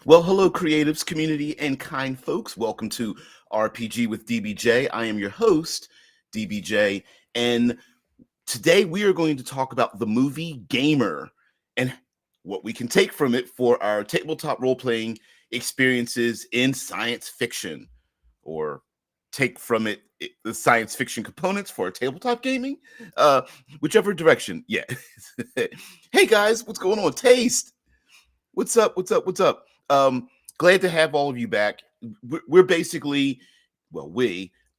Well, hello, creatives, community, and kind folks. Welcome to RPG with DBJ. I am your host, DBJ, and today we are going to talk about the movie Gamer and what we can take from it for our tabletop role playing experiences in science fiction, or take from the science fiction components for tabletop gaming, uh, whichever direction. Yeah. Hey guys, what's going on? Taste. What's up? What's up? What's up? Glad to have all of you back. We're basically, well,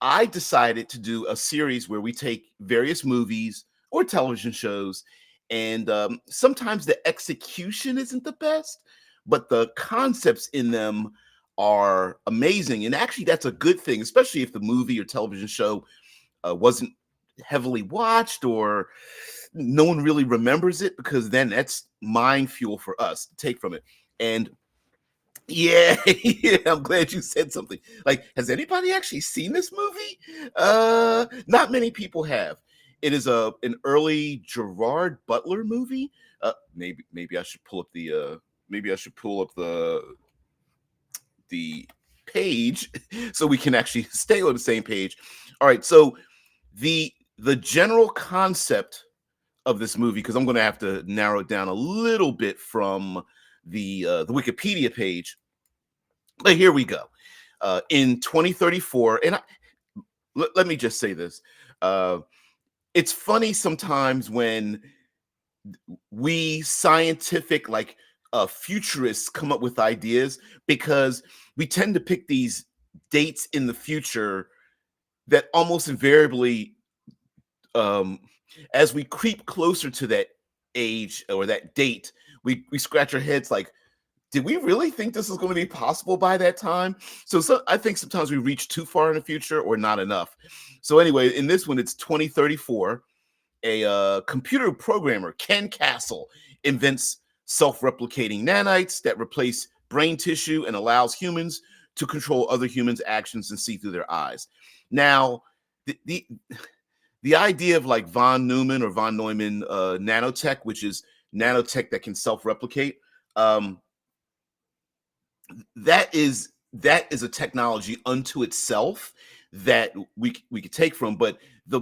I decided to do a series where we take various movies or television shows, and sometimes the execution isn't the best, but the concepts in them are amazing. And actually, that's a good thing, especially if the movie or television show wasn't heavily watched or no one really remembers it, because then that's mind fuel for us to take from it. And yeah, yeah, I'm glad you said something. Like, has anybody actually seen this movie? Not many people have. It is an early Gerard Butler movie. Maybe I should pull up the page so we can actually stay on the same page. All right, so the general concept of this movie, because I'm going to have to narrow it down a little bit from the Wikipedia page. But here we go. In 2034, and let me just say this: it's funny sometimes when we scientific, like futurists, come up with ideas, because we tend to pick these dates in the future that almost invariably, um, as we creep closer to that age or that date, we scratch our heads like, did we really think this was going to be possible by that time? So I think sometimes we reach too far in the future or not enough. So anyway, in this one, it's 2034. A computer programmer, Ken Castle, invents self-replicating nanites that replace brain tissue and allows humans to control other humans' actions and see through their eyes. Now, the idea of like von Neumann or von Neumann nanotech, which is nanotech that can self-replicate, that is a technology unto itself that we could take from. But the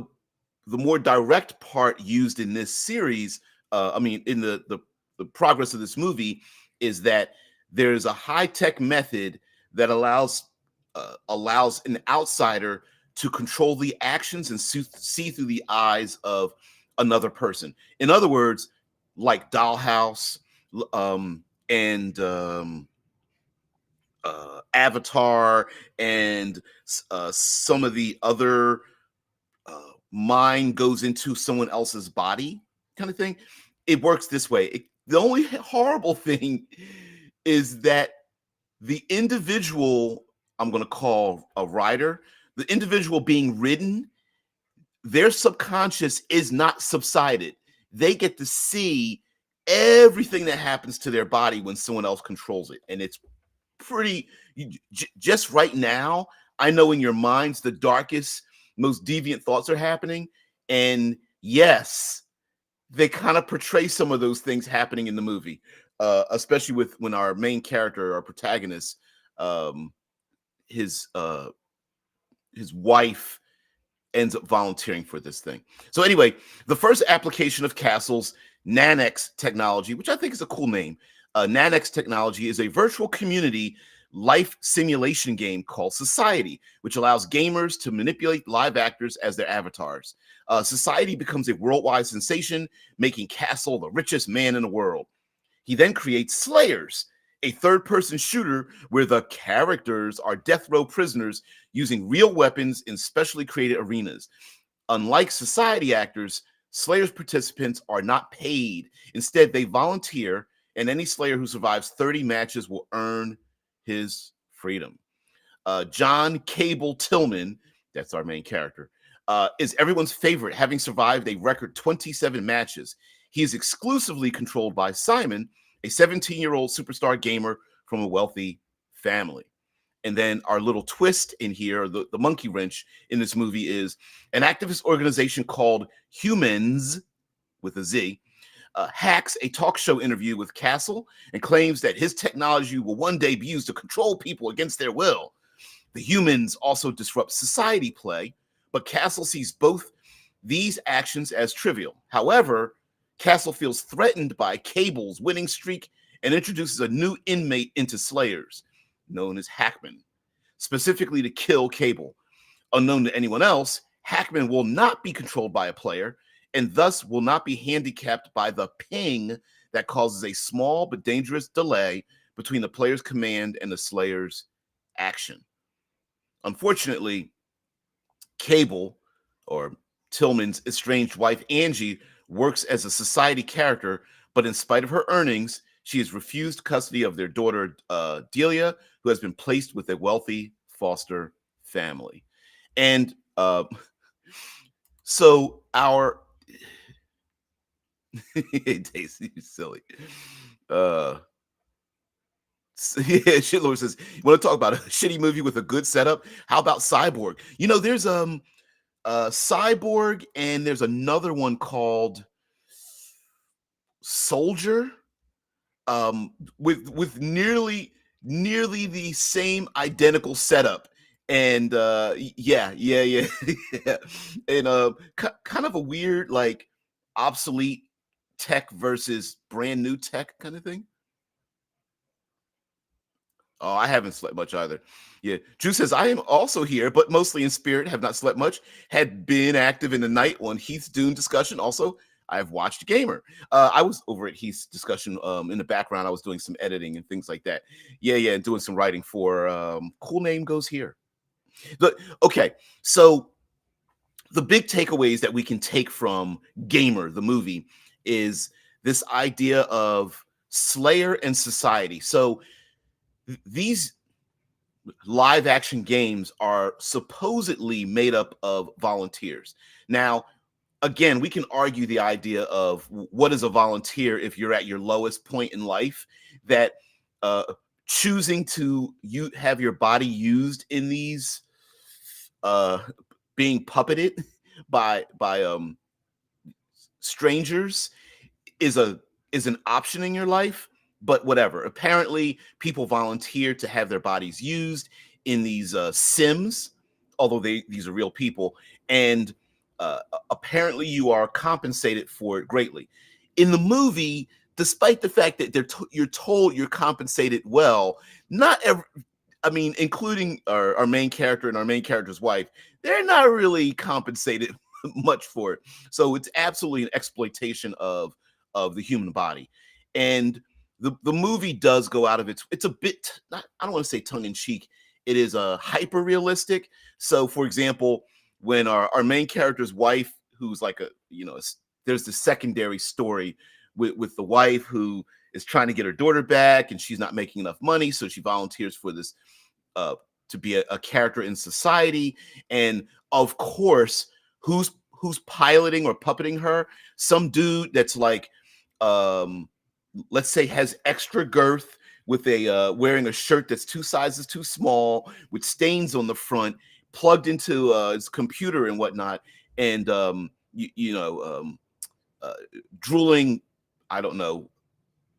more direct part used in this series, in the progress of this movie, is that there's a high-tech method that allows an outsider to control the actions and see through the eyes of another person. In other words, like Dollhouse, and Avatar, and some of the other mind goes into someone else's body kind of thing. It works this way. The only horrible thing is that the individual, I'm going to call a writer, the individual being ridden, their subconscious is not subsided. They get to see everything that happens to their body when someone else controls it. And it's pretty, just right now, I know in your minds the darkest, most deviant thoughts are happening. And yes, they kind of portray some of those things happening in the movie, especially when our main character, our protagonist, his wife ends up volunteering for this thing. So anyway, the first application of Castle's Nanex technology, which I think is a cool name. Nanex technology is a virtual community life simulation game called Society, which allows gamers to manipulate live actors as their avatars. Society becomes a worldwide sensation, making Castle the richest man in the world. He then creates Slayers, a third-person shooter where the characters are death row prisoners using real weapons in specially created arenas. Unlike Society actors, Slayers participants are not paid. Instead, they volunteer, and any Slayer who survives 30 matches will earn his freedom. John Kable Tillman, that's our main character, is everyone's favorite, having survived a record 27 matches. He is exclusively controlled by Simon, a 17-year-old superstar gamer from a wealthy family. And then our little twist in here, the monkey wrench in this movie, is an activist organization called Humanz, with a Z, hacks a talk show interview with Castle and claims that his technology will one day be used to control people against their will. The Humans also disrupt society play, but Castle sees both these actions as trivial. However, Castle feels threatened by Cable's winning streak and introduces a new inmate into Slayers, known as Hackman, specifically to kill Cable. Unknown to anyone else, Hackman will not be controlled by a player and thus will not be handicapped by the ping that causes a small but dangerous delay between the player's command and the Slayer's action. Unfortunately, Cable, or Tillman's estranged wife Angie, works as a society character, but in spite of her earnings, she is refused custody of their daughter Delia, who has been placed with a wealthy foster family. And so our Daisy, silly. Yeah, Shitlord says, you want to talk about a shitty movie with a good setup? How about Cyborg? You know, there's Cyborg, and there's another one called Soldier, with nearly the same identical setup. And yeah, yeah. And kind of a weird, like, obsolete tech versus brand new tech kind of thing. Oh, I haven't slept much either. Yeah. Drew says, I am also here, but mostly in spirit, have not slept much. Had been active in the night on Heath's Dune discussion. Also, I've watched Gamer. I was over at Heath's discussion in the background. I was doing some editing and things like that. Yeah, and doing some writing for Cool Name Goes Here. Okay, so the big takeaways that we can take from Gamer, the movie, is this idea of Slayer and society. So these live action games are supposedly made up of volunteers. Now, again, we can argue the idea of what is a volunteer if you're at your lowest point in life, that choosing to have your body used in these being puppeted by strangers is an option in your life. But whatever, apparently people volunteer to have their bodies used in these sims, although these are real people, and apparently you are compensated for it greatly. In the movie, despite the fact that you're told you're compensated well, not every, I mean, including our main character and our main character's wife, they're not really compensated much for it. So it's absolutely an exploitation of the human body. And the movie does go out of it's a bit, not, I don't want to say tongue in cheek. It is a hyper realistic. So, for example, when our main character's wife, who's like there's the secondary story with the wife who is trying to get her daughter back, and she's not making enough money, so she volunteers for this to be a character in society. And of course, who's piloting or puppeting her? Some dude that's like, let's say, has extra girth, with a wearing a shirt that's 2 sizes too small, with stains on the front, plugged into his computer and whatnot, and drooling, I don't know,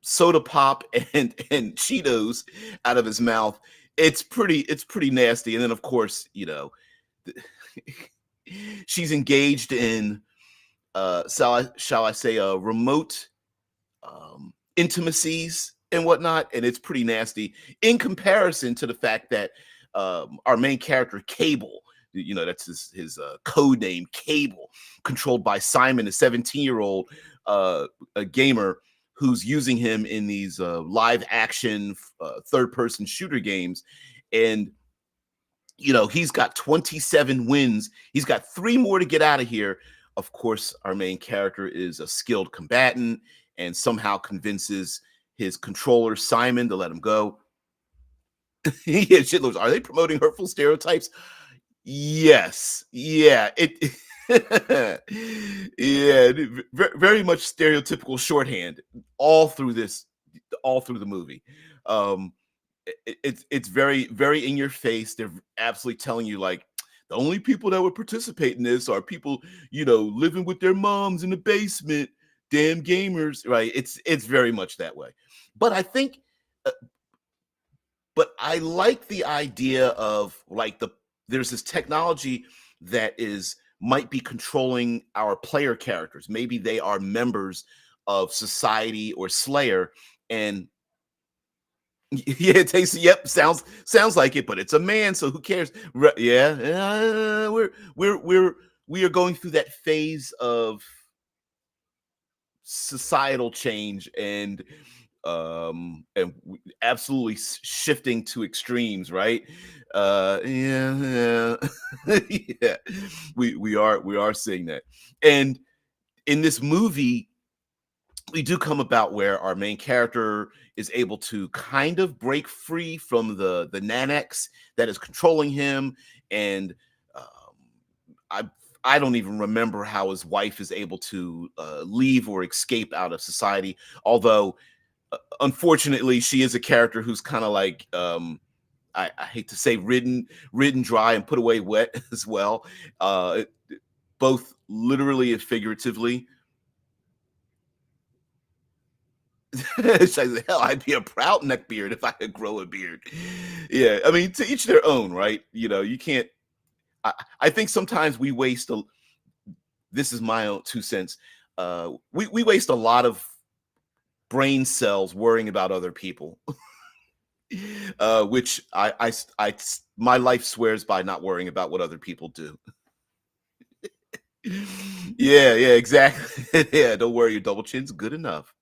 soda pop and Cheetos out of his mouth. It's pretty nasty. And then, of course, she's engaged in shall I say remote intimacies and whatnot, and it's pretty nasty in comparison to the fact that our main character Cable, that's his code name, Cable, controlled by Simon, a 17-year-old a gamer who's using him in these live action third-person shooter games. And he's got 27 wins. He's got 3 more to get out of here. Of course, our main character is a skilled combatant and somehow convinces his controller, Simon, to let him go. Yeah, shitloads. Are they promoting hurtful stereotypes? Yes. Yeah. Yeah, very much stereotypical shorthand all through the movie. It's very, very in your face. They're absolutely telling you, like, the only people that would participate in this are people, living with their moms in the basement, damn gamers, right? It's very much that way. But I think, uh, but I like the idea of like there's this technology that is might be controlling our player characters. Maybe they are members of society or Slayer, and yeah, it takes. Yep, sounds like it, but it's a man, so who cares? Yeah, we are going through that phase of societal change absolutely shifting to extremes, right? Yeah, yeah. Yeah, we are seeing that. And in this movie, we do come about where our main character is able to kind of break free from the nanics that is controlling him. And um, I I don't even remember how his wife is able to leave or escape out of society. Although, unfortunately, she is a character who's kind of like, I hate to say, ridden dry and put away wet as well, both literally and figuratively. She's like, hell, I'd be a proud neckbeard if I could grow a beard. Yeah, I mean, to each their own, right? You can't. I think sometimes we waste a. This is my own 2 cents. We waste a lot of brain cells worrying about other people, which my life swears by not worrying about what other people do. Yeah, exactly. Yeah, don't worry, your double chin's good enough.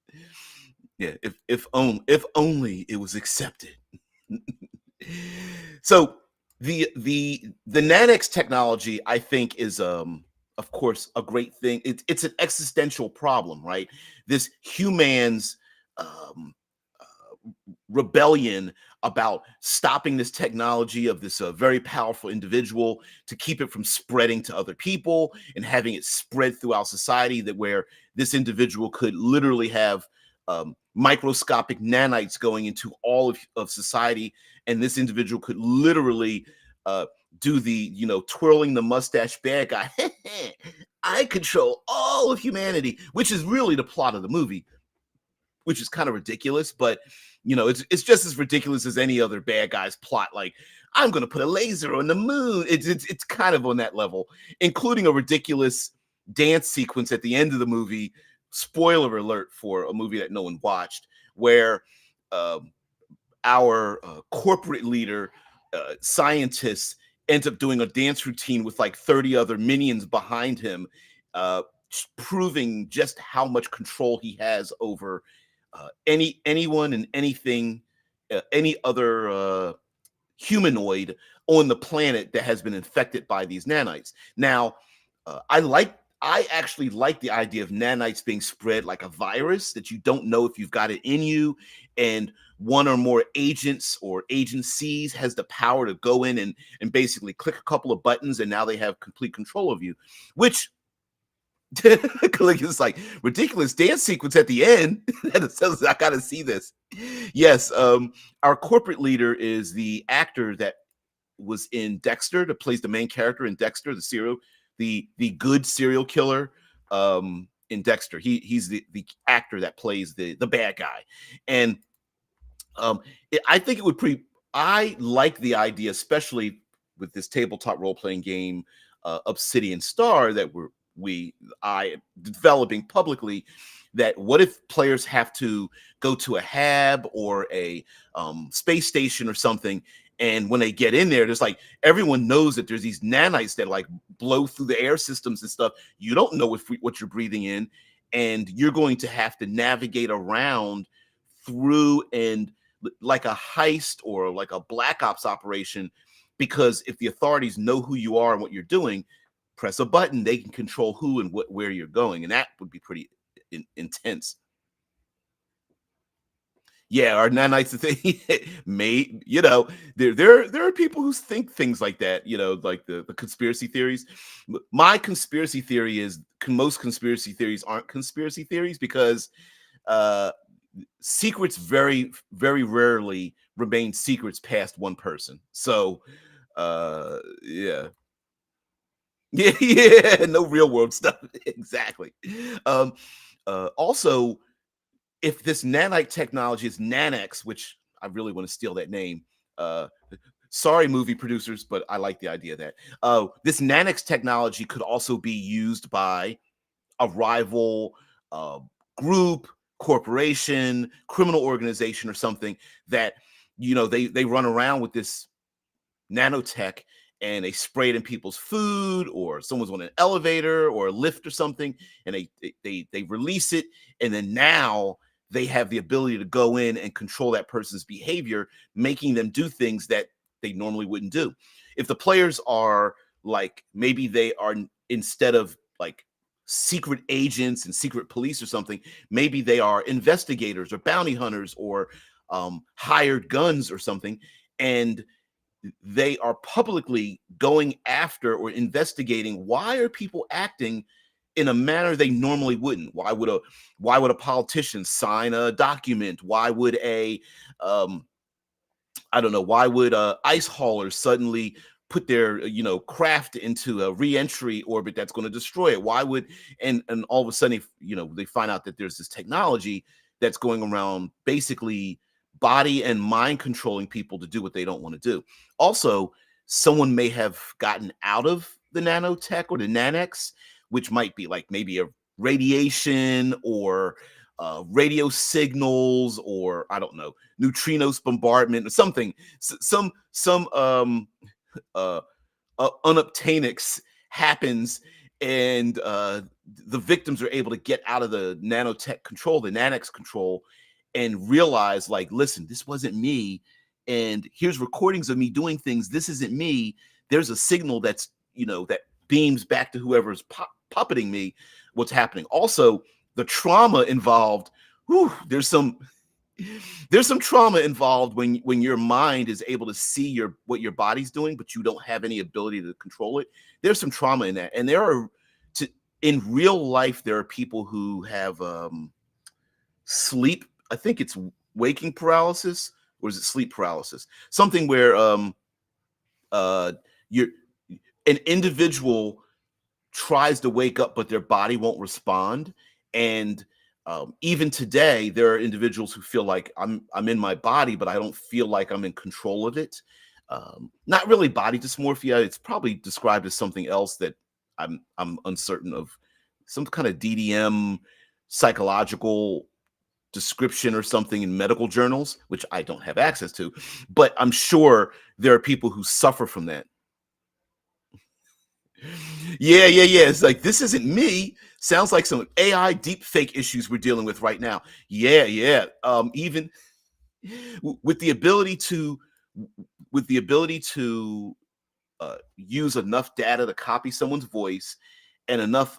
Yeah, if only it was accepted. So the nanics technology, I think, is of course a great thing. It's an existential problem, right? This humans um rebellion about stopping this technology of this very powerful individual to keep it from spreading to other people and having it spread throughout society, that where this individual could literally have microscopic nanites going into all of society, and this individual could literally do the twirling the mustache bad guy. I control all of humanity, which is really the plot of the movie, which is kind of ridiculous, but it's just as ridiculous as any other bad guy's plot. Like, I'm going to put a laser on the moon. It's kind of on that level, including a ridiculous dance sequence at the end of the movie. Spoiler alert for a movie that no one watched, where uh, our corporate leader, scientist, ends up doing a dance routine with like 30 other minions behind him, uh, proving just how much control he has over anyone and anything, any other humanoid on the planet that has been infected by these nanites. Now, I actually like the idea of nanites being spread like a virus, that you don't know if you've got it in you, and one or more agents or agencies has the power to go in and basically click a couple of buttons, and now they have complete control of you, which it's like ridiculous dance sequence at the end. That says, I gotta see this. Yes, our corporate leader is the actor that was in Dexter, that plays the main character in Dexter, the good serial killer in Dexter. He's the actor that plays the bad guy. And I think it would I like the idea, especially with this tabletop role playing game, Obsidian Star, that I developing publicly. That what if players have to go to a hab or a space station or something, and when they get in there, there's like everyone knows that there's these nanites that like blow through the air systems and stuff. You don't know what you're breathing in, and you're going to have to navigate around through and like a heist or like a black ops operation, because if the authorities know who you are and what you're doing, press a button, they can control who and where you're going, and that would be pretty intense. Yeah, our nanites the thing. May there are people who think things like that, like the conspiracy theories. My conspiracy theory is most conspiracy theories aren't conspiracy theories, because uh secrets very rarely remain secrets past one person. So yeah. Yeah, yeah, no real world stuff. Exactly. um Also, if this nanite technology is nanics, which I really want to steal that name. Uh, Sorry, movie producers, but I like the idea that this nanics technology could also be used by a rival uh, group, corporation, criminal organization, or something that they run around with this nanotech and they spray it in people's food, or someone's on an elevator or a lift or something, and they release it, and then now they have the ability to go in and control that person's behavior, making them do things that they normally wouldn't do. If the players are like, maybe they are, instead of like secret agents and secret police or something, maybe they are investigators or bounty hunters or hired guns or something, and they are publicly going after or investigating why are people acting in a manner they normally wouldn't. Why would a politician sign a document? Why would a I don't know, why would ice haulers suddenly put their craft into a re-entry orbit that's going to destroy it? Why would, and all of a sudden they find out that there's this technology that's going around basically body and mind controlling people to do what they don't want to do. Also, someone may have gotten out of the nanotech or the nanics, which might be like maybe a radiation or radio signals, or I don't know, neutrinos bombardment or something, some uh, unobtainics happens, and the victims are able to get out of the nanotech control, the nanics control, and realize, like, listen, this wasn't me, and here's recordings of me doing things. This isn't me. There's a signal that's that beams back to whoever's puppeting me what's happening. Also, the trauma involved. Whew, there's some trauma involved when your mind is able to see what your body's doing, but you don't have any ability to control it. There's some trauma in that, and in real life, there are people who have sleep. I think it's waking paralysis, or is it sleep paralysis? Something where you're an individual tries to wake up, but their body won't respond. And even today, there are individuals who feel like I'm in my body, but I don't feel like I'm in control of it. Not really body dysmorphia. It's probably described as something else that I'm uncertain of. Some kind of DDM psychological description or something in medical journals, which I don't have access to, but I'm sure there are people who suffer from that. Yeah. It's like, this isn't me. Sounds like some AI deep fake issues we're dealing with right now. Yeah. Even with the ability to use enough data to copy someone's voice, and enough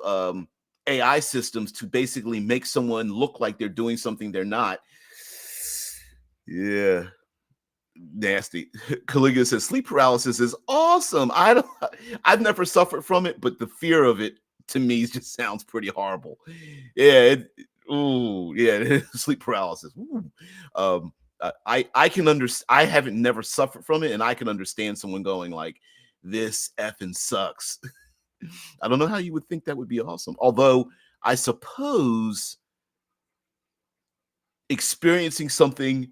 AI systems to basically make someone look like they're doing something they're not. Yeah. Nasty. Caligula says sleep paralysis is awesome. I've never suffered from it, but the fear of it to me just sounds pretty horrible. Yeah. Ooh, yeah. Sleep paralysis. Ooh. I can understand. I haven't never suffered from it, and I can understand someone going like, "This effing sucks." I don't know how you would think that would be awesome. Although I suppose experiencing something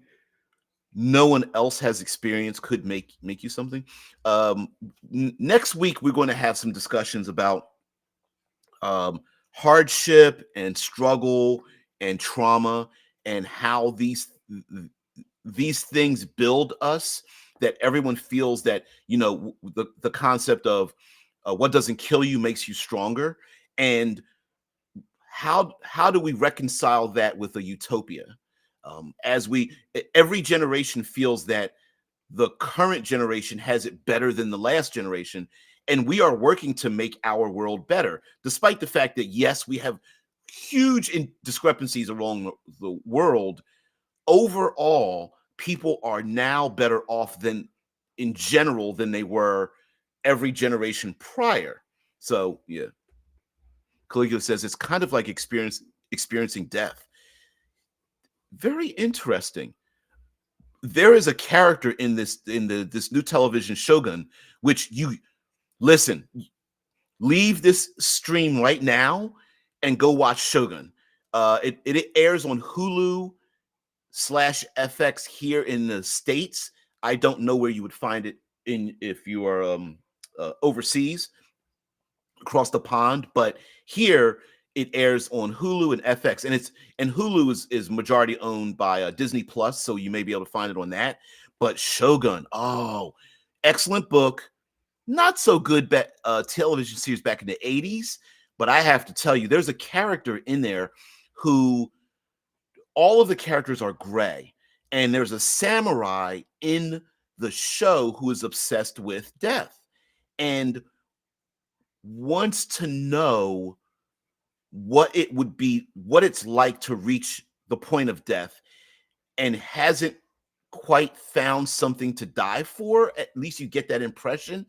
no one else has experienced could make you something. Next week we're going to have some discussions about hardship and struggle and trauma, and how these things build us, that everyone feels that the concept of what doesn't kill you makes you stronger, and how do we reconcile that with a utopia? As every generation feels that the current generation has it better than the last generation, and we are working to make our world better, despite the fact that, yes, we have huge discrepancies along the world. Overall, people are now better off than in general than they were every generation prior. So yeah, Caligula says it's kind of like experiencing death. Very interesting. There is a character in this new television Shogun, which you listen, leave this stream right now and go watch Shogun. It airs on Hulu/FX here in the States. I don't know where you would find it in if you are overseas across the pond, but here it airs on Hulu and FX, and Hulu is majority owned by Disney Plus, so you may be able to find it on that. But Shogun, oh, excellent book, not so good television series back in the 80s, but I have to tell you, there's a character in there who all of the characters are gray, and there's a samurai in the show who is obsessed with death and wants to know what it's like to reach the point of death, and hasn't quite found something to die for. At least you get that impression,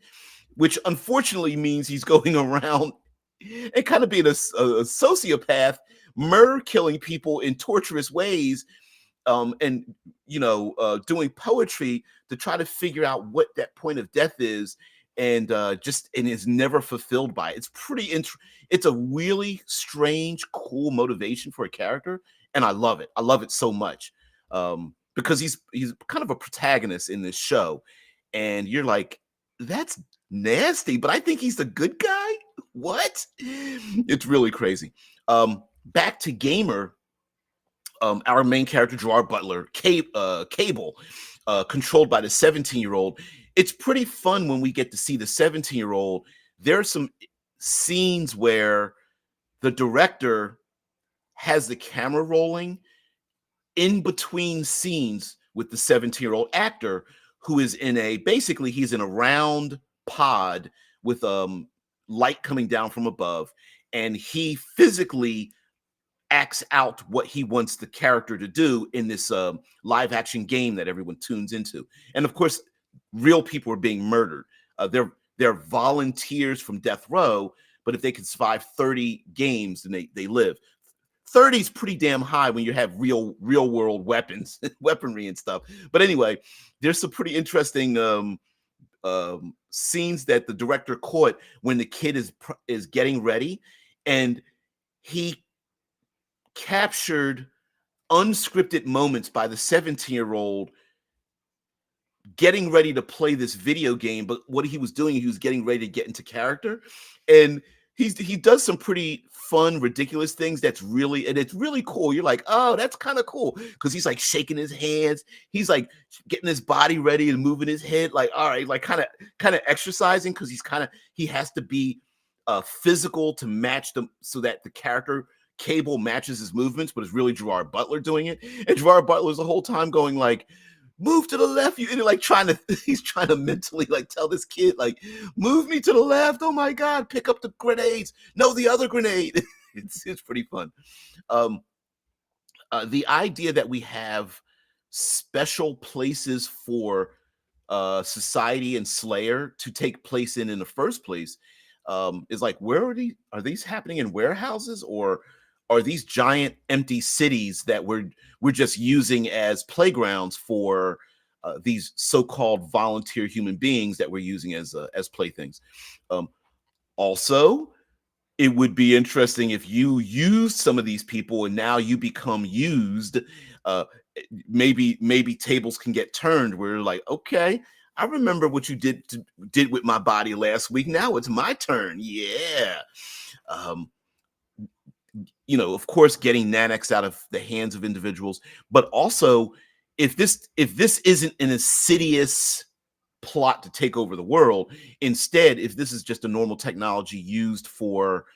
which unfortunately means he's going around and kind of being a sociopath, murder killing people in torturous ways, and doing poetry to try to figure out what that point of death is, and is never fulfilled by it. It's it's a really strange, cool motivation for a character, and I love it. I love it so much, because he's kind of a protagonist in this show, and you're like, that's nasty, but I think he's the good guy. What? It's really crazy. Back to Gamer. Our main character, Gerard Butler, Kable, controlled by the 17-year-old. It's pretty fun when we get to see the 17-year-old. There are some scenes where the director has the camera rolling in between scenes with the 17-year-old actor, who is he's in a round pod with light coming down from above, and he physically acts out what he wants the character to do in this live action game that everyone tunes into. And of course, real people are being murdered. They're volunteers from death row, but if they can survive 30 games, then they live. 30 is pretty damn high when you have real world weapons, weaponry and stuff. But anyway, there's some pretty interesting scenes that the director caught when the kid is getting ready, and he captured unscripted moments by the 17-year-old getting ready to play this video game. But what he was doing, he was getting ready to get into character, and he does some pretty fun, ridiculous things. It's really cool. You're like, oh, that's kind of cool, because he's like shaking his hands, he's like getting his body ready and moving his head, like, all right, like kind of exercising, because he has to be physical to match them, so that the character Kable matches his movements, but it's really Gerard Butler doing it. And Gerard Butler is the whole time going like, move to the left. And like he's trying to mentally like tell this kid, like, move me to the left. Oh my God, pick up the grenades. No, the other grenade. It's pretty fun. The idea that we have special places for Society and Slayer to take place in the first place is like, where are these happening in warehouses, or are these giant empty cities that we're just using as playgrounds for these so-called volunteer human beings that we're using as playthings? Also, it would be interesting if you use some of these people and now you become used. Maybe tables can get turned where you're like, okay, I remember what you did with my body last week. Now it's my turn. Yeah. Of course, getting nanics out of the hands of individuals, but also if this isn't an insidious plot to take over the world, instead, if this is just a normal technology used for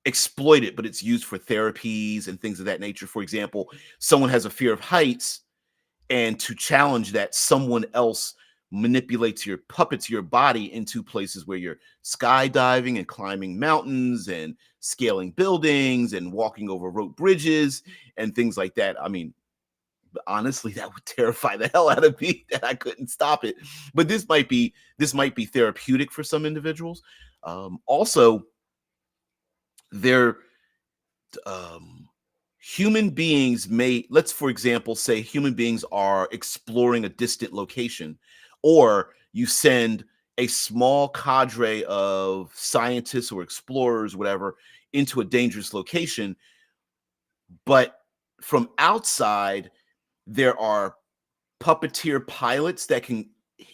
exploited, but it's used for therapies and things of that nature. For example, someone has a fear of heights, and to challenge that, someone else puppets your body into places where you're skydiving and climbing mountains and scaling buildings and walking over rope bridges and things like that. I mean, honestly, that would terrify the hell out of me, that I couldn't stop it. But this might be therapeutic for some individuals. Also, human beings let's for example say human beings are exploring a distant location, or you send a small cadre of scientists or explorers, whatever, into a dangerous location, but from outside there are puppeteer pilots that can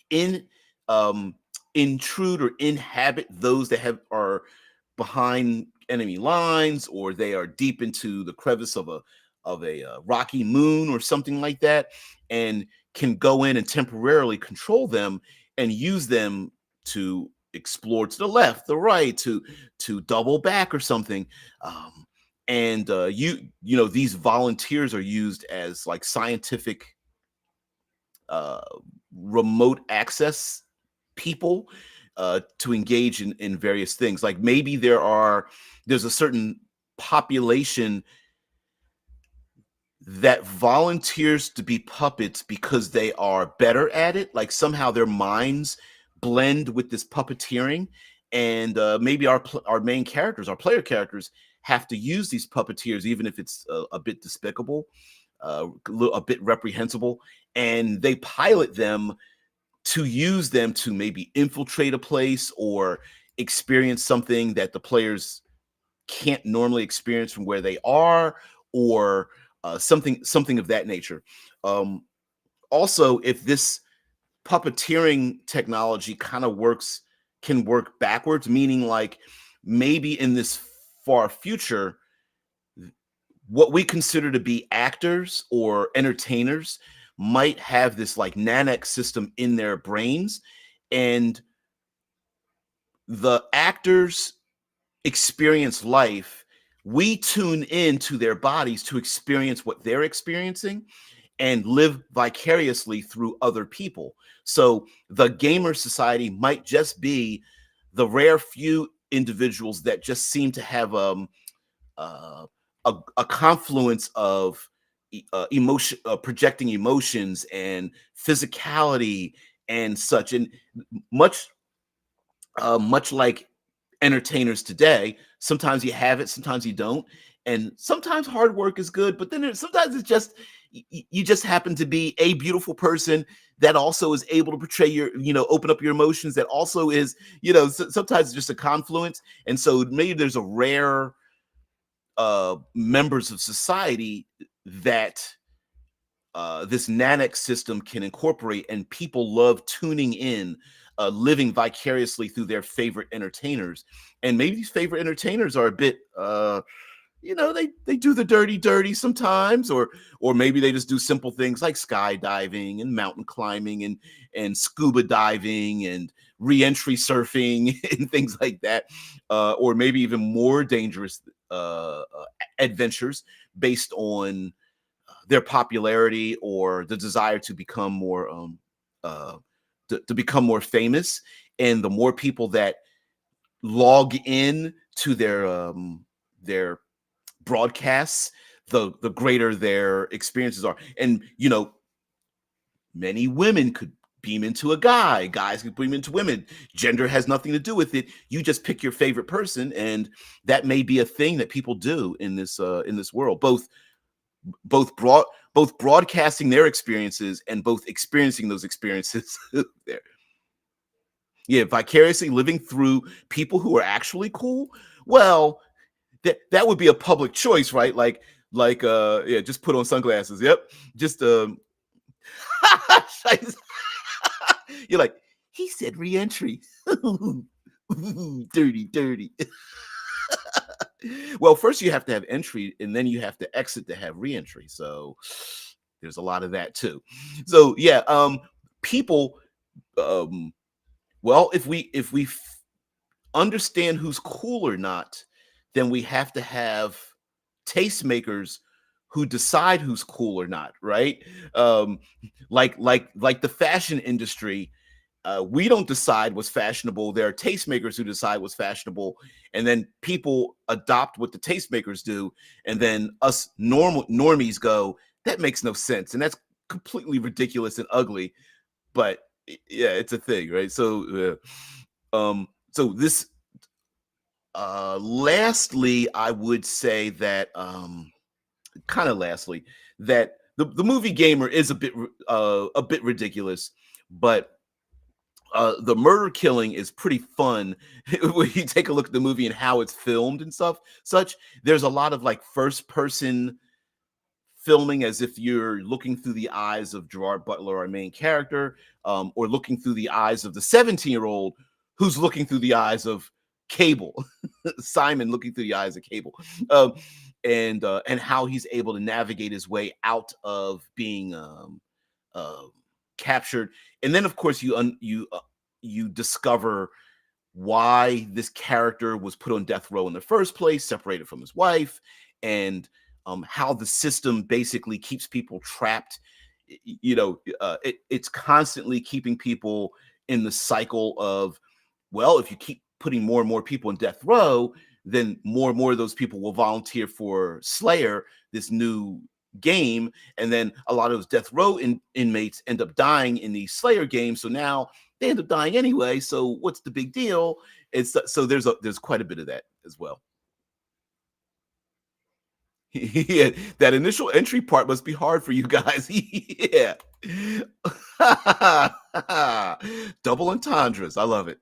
in um intrude or inhabit those that are behind enemy lines, or they are deep into the crevice of a rocky moon or something like that, and can go in and temporarily control them and use them to explore to the left, the right, to double back or something. And you know, these volunteers are used as like scientific uh, remote access people to engage in various things. Like maybe there's a certain population that volunteers to be puppets because they are better at it. Like somehow their minds blend with this puppeteering, and maybe our main characters, our player characters, have to use these puppeteers, even if it's a bit despicable, a bit reprehensible, and they pilot them to use them to maybe infiltrate a place or experience something that the players can't normally experience from where they are, or something of that nature. Um, Also, if this puppeteering technology kind of can work backwards, meaning like maybe in this far future, what we consider to be actors or entertainers might have this like nanic system in their brains, and the actors experience life. We tune into their bodies to experience what they're experiencing and live vicariously through other people. So the gamer society might just be the rare few individuals that just seem to have uh, a confluence of emotion, projecting emotions and physicality and such, and much much like entertainers today. Sometimes you have it, sometimes you don't, and sometimes hard work is good. But then sometimes it's just you just happen to be a beautiful person that also is able to portray your, you know, open up your emotions. That also is, you know, sometimes it's just a confluence, and so maybe there's a rare members of society that this nanic system can incorporate, and people love tuning in, living vicariously through their favorite entertainers. And maybe these favorite entertainers are a bit, you know, they do the dirty sometimes, or maybe they just do simple things like skydiving and mountain climbing and scuba diving and reentry surfing and things like that, or maybe even more dangerous adventures based on their popularity or the desire to become more uh to become more famous. And the more people that log in to their broadcasts, the greater their experiences are. And you know, many women could beam into a guy, guys could beam into women. Gender has nothing to do with it. You just pick your favorite person, and that may be a thing that people do in this world, both broad both broadcasting their experiences and both experiencing those experiences there. Yeah, vicariously living through people who are actually cool. Well, that would be a public choice, right? Yeah, just put on sunglasses. Yep. Just you're like, he said reentry. Dirty. Well, first you have to have entry, and then you have to exit to have reentry. So there's a lot of that too. So yeah, people. Um, well, if we understand who's cool or not, then we have to have tastemakers who decide who's cool or not, right? Um, like the fashion industry, we don't decide what's fashionable. There are tastemakers who decide what's fashionable, and then people adopt what the tastemakers do, and then us normies go, that makes no sense, and that's completely ridiculous and ugly. But yeah, it's a thing, right? So, so this, lastly, I would say that, kind of lastly, that the movie Gamer is a bit ridiculous, but The murder killing is pretty fun when you take a look at the movie and how it's filmed and stuff. Such there's a lot of like first person filming as if you're looking through the eyes of Gerard Butler, our main character, or looking through the eyes of the 17-year-old who's looking through the eyes of Cable, Simon looking through the eyes of Cable, um, and how he's able to navigate his way out of being uh, captured. And then, of course, you discover why this character was put on death row in the first place, separated from his wife, and how the system basically keeps people trapped. It's constantly keeping people in the cycle of, well, if you keep putting more and more people in death row, then more and more of those people will volunteer for Slayer, this new game, and then a lot of those death row inmates end up dying in these Slayer games. So now they end up dying anyway. So what's the big deal? It's so there's quite a bit of that as well. Yeah, that initial entry part must be hard for you guys. Yeah. Double entendres. I love it.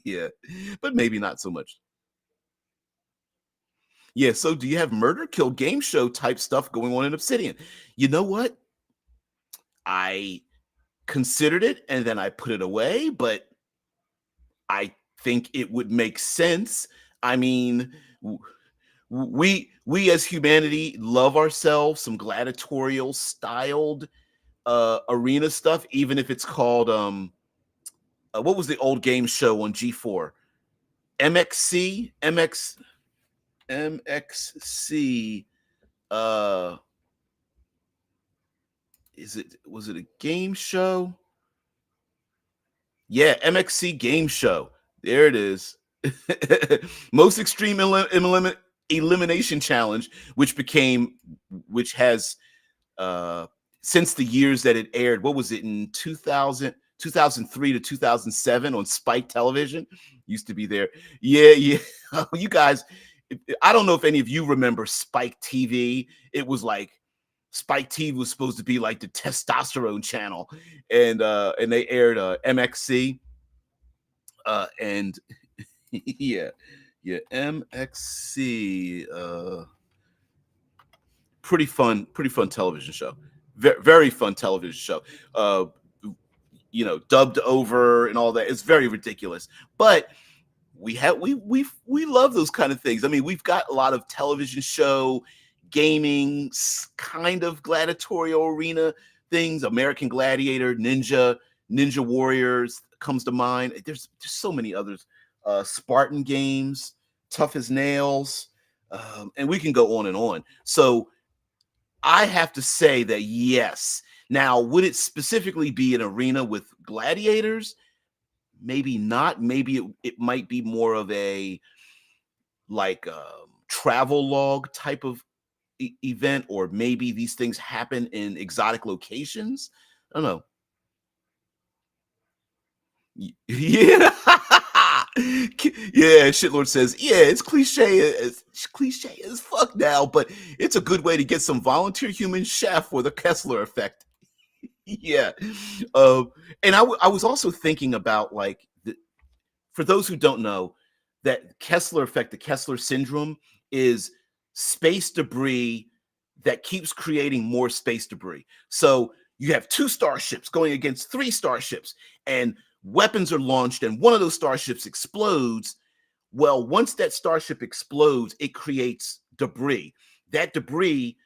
Yeah. But maybe not so much. Yeah. So do you have murder kill game show type stuff going on in Obsidian? You know what? I considered it and then I put it away, but I think it would make sense. I mean, we as humanity love ourselves some gladiatorial styled arena stuff, even if it's called what was the old game show on G4? MXC, MXC. Uh, was it a game show? Yeah, MXC game show. There it is. Most extreme elimination challenge, which has uh since the years that it aired, what was it in 2003 to 2007 on Spike Television, used to be there. Yeah, yeah. You guys, I don't know if any of you remember Spike TV. It was like Spike TV was supposed to be like the testosterone channel, and they aired MXC, and yeah, yeah, MXC, pretty fun television show. Very fun television show. Dubbed over and all that. It's very ridiculous, but we love those kind of things. I mean, we've got a lot of television show, gaming, kind of gladiatorial arena things. American Gladiator, Ninja Warriors comes to mind. There's so many others. Spartan games, Tough as Nails, and we can go on and on. So I have to say that yes. Now, would it specifically be an arena with gladiators? Maybe not. Maybe it might be more of a like travel log type of event, or maybe these things happen in exotic locations. I don't know. Yeah. Yeah, shitlord says, yeah, it's cliche as fuck now, but it's a good way to get some volunteer human chef for the Kessler effect. Yeah. um and I was also thinking about like for those who don't know, that Kessler effect, the Kessler syndrome, is space debris that keeps creating more space debris. So you have two starships going against three starships, and weapons are launched, and one of those starships explodes. Well, once that starship explodes, it creates debris. That debris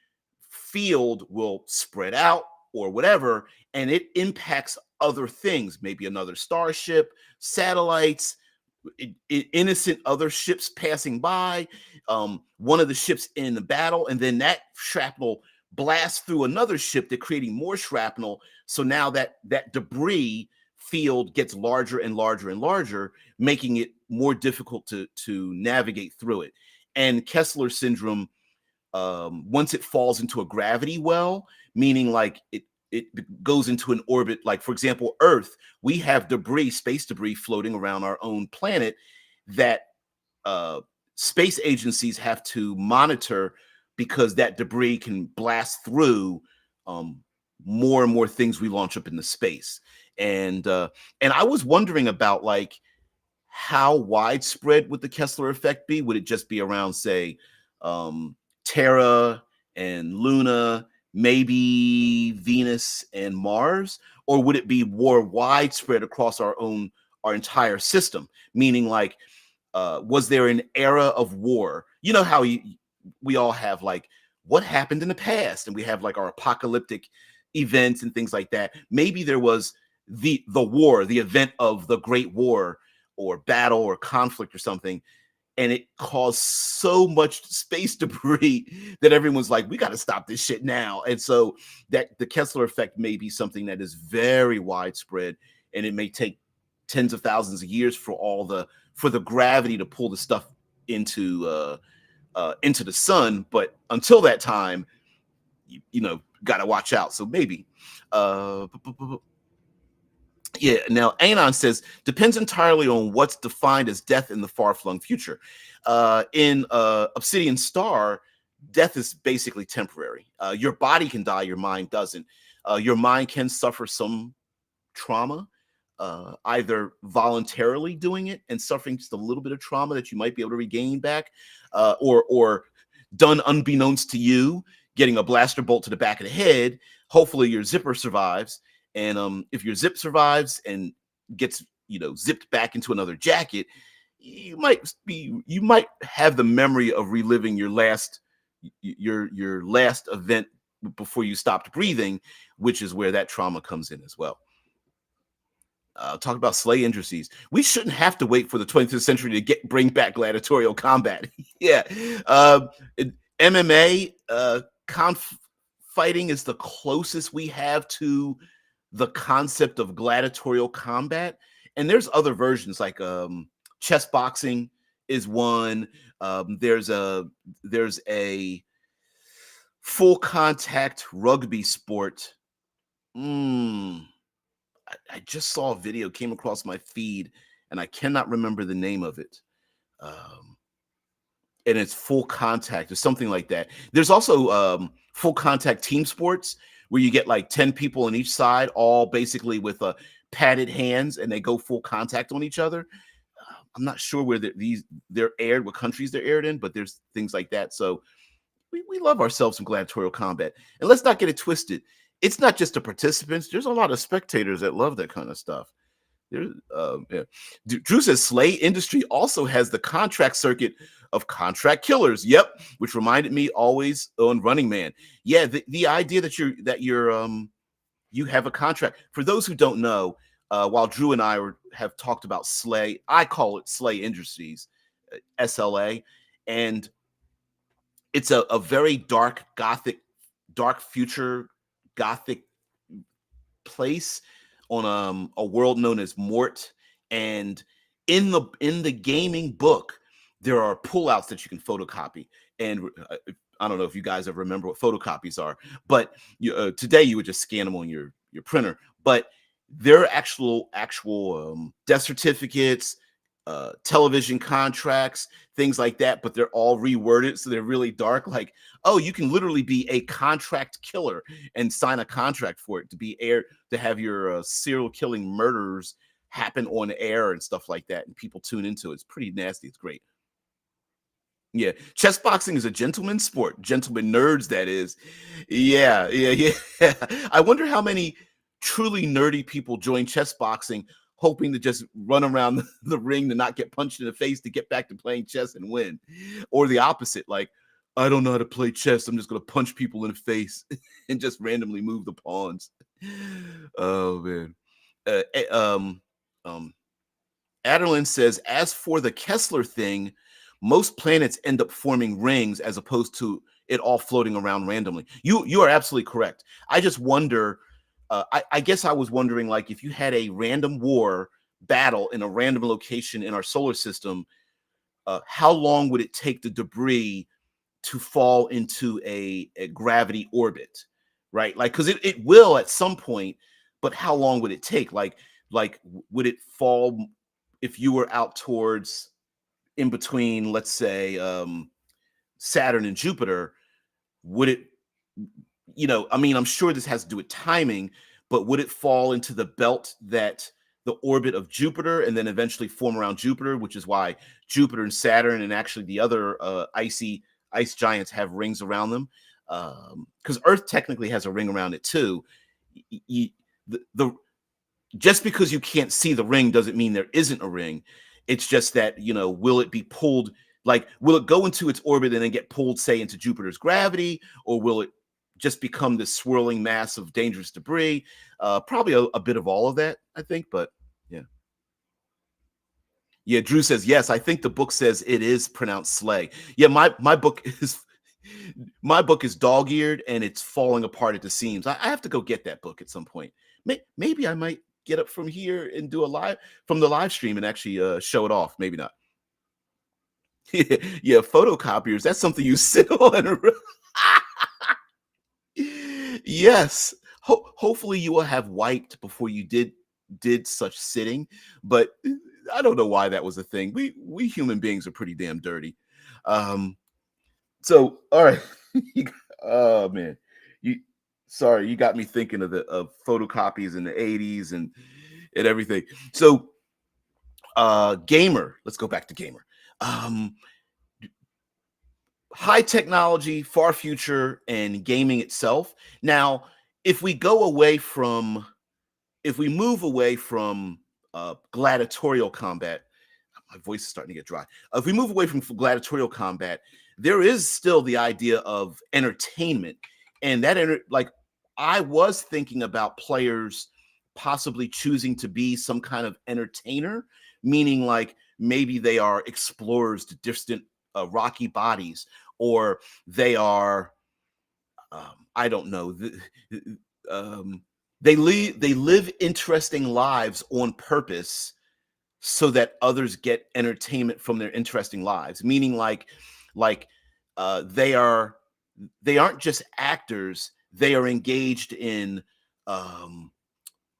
field will spread out or whatever, and it impacts other things, maybe another starship, satellites, innocent other ships passing by, one of the ships in the battle, and then that shrapnel blasts through another ship, that creating more shrapnel. So now that debris field gets larger and larger and larger, making it more difficult to navigate through it. And Kessler syndrome, once it falls into a gravity well, meaning like it goes into an orbit, like for example, Earth, we have debris, space debris floating around our own planet that space agencies have to monitor, because that debris can blast through um, more and more things we launch up into space. And I was wondering about like how widespread would the Kessler effect be? Would it just be around, say, um, Terra and Luna, maybe Venus and Mars, or would it be more widespread across our entire system? Meaning, like, was there an era of war? You know how we all have like what happened in the past, and we have like our apocalyptic events and things like that. Maybe there was the war, the event of the Great War or battle or conflict or something, and it caused so much space debris that everyone's like, we got to stop this shit now. And so that the Kessler effect may be something that is very widespread, and it may take tens of thousands of years for the gravity to pull the stuff into the sun. But until that time, you know, got to watch out. So maybe. Uh, yeah. Now, Anon says depends entirely on what's defined as death in the far-flung future. In Obsidian Star, death is basically temporary. Your body can die, your mind doesn't. Your mind can suffer some trauma, either voluntarily doing it and suffering just a little bit of trauma that you might be able to regain back, or done unbeknownst to you, getting a blaster bolt to the back of the head. Hopefully your zipper survives, and if your zip survives and gets, you know, zipped back into another jacket, you might have the memory of reliving your last event before you stopped breathing, which is where that trauma comes in as well. Talk about slay industries. We shouldn't have to wait for the 20th century to bring back gladiatorial combat. Yeah, uh, MMA fighting is the closest we have to the concept of gladiatorial combat, and there's other versions like chess boxing is one. There's a full contact rugby sport. Mm, I just saw a video, came across my feed, and I cannot remember the name of it. Um, and it's full contact or something like that. There's also full contact team sports where you get like 10 people on each side, all basically with padded hands, and they go full contact on each other. I'm not sure where they're aired, what countries they're aired in, but there's things like that. So we love ourselves some gladiatorial combat. And let's not get it twisted. It's not just the participants. There's a lot of spectators that love that kind of stuff. Yeah. Drew says Slay Industry also has the contract circuit of contract killers. Yep, which reminded me always on Running Man. Yeah, the idea that you have a contract. For those who don't know, while Drew and I have talked about Slay, I call it Slay Industries, SLA, and it's a very dark future gothic place on a world known as Mort. And in the gaming book, there are pullouts that you can photocopy. And I don't know if you guys ever remember what photocopies are, but today you would just scan them on your printer. But there are actual death certificates, television contracts, things like that, but they're all reworded, so they're really dark. Like, oh, you can literally be a contract killer and sign a contract for it to be aired, to have your serial killing murders happen on air and stuff like that, and people tune into it. It's pretty nasty. It's great. Yeah, chess boxing is a gentleman's sport. Gentleman nerds, that is. Yeah. I wonder how many truly nerdy people join chess boxing hoping to just run around the ring to not get punched in the face to get back to playing chess and win. Or the opposite, like, I don't know how to play chess. I'm just going to punch people in the face and just randomly move the pawns. Oh, man. Um, Aderlin says, as for the Kessler thing, most planets end up forming rings as opposed to it all floating around randomly. You are absolutely correct. I just wonder. I guess I was wondering, like, if you had a random war battle in a random location in our solar system, how long would it take the debris to fall into a gravity orbit, right? Like, because it will at some point, but how long would it take? Like would it fall if you were out towards in between, let's say, Saturn and Jupiter? Would it, I mean, I'm sure this has to do with timing, but would it fall into the belt that the orbit of Jupiter and then eventually form around Jupiter, which is why Jupiter and Saturn and actually the other ice giants have rings around them, because Earth technically has a ring around it too. The just because you can't see the ring doesn't mean there isn't a ring. It's just that, will it be pulled, like, will it go into its orbit and then get pulled, say, into Jupiter's gravity, or will it just become this swirling mass of dangerous debris? Probably a bit of all of that, I think, but yeah. Yeah, Drew says, yes, I think the book says it is pronounced sleigh. Yeah, my book is dog-eared and it's falling apart at the seams. I have to go get that book at some point. Maybe I might get up from here and do a live from the live stream and actually show it off. Maybe not. Yeah, photocopiers. That's something you sit on. Yes. Hopefully you will have wiped before you did such sitting, but I don't know why that was a thing. We human beings are pretty damn dirty. So all right. Oh man. You Sorry, you got me thinking of photocopies in the 80s and everything. So gamer, let's go back to gamer. High technology, far future, and gaming itself. Now, if we go away from, if we move away from gladiatorial combat, my voice is starting to get dry. If we move away from gladiatorial combat, there is still the idea of entertainment, and like I was thinking about players possibly choosing to be some kind of entertainer, meaning like maybe they are explorers to distant rocky bodies, or they are I don't know. They live interesting lives on purpose so that others get entertainment from their interesting lives. Meaning, like they aren't just actors; they are engaged in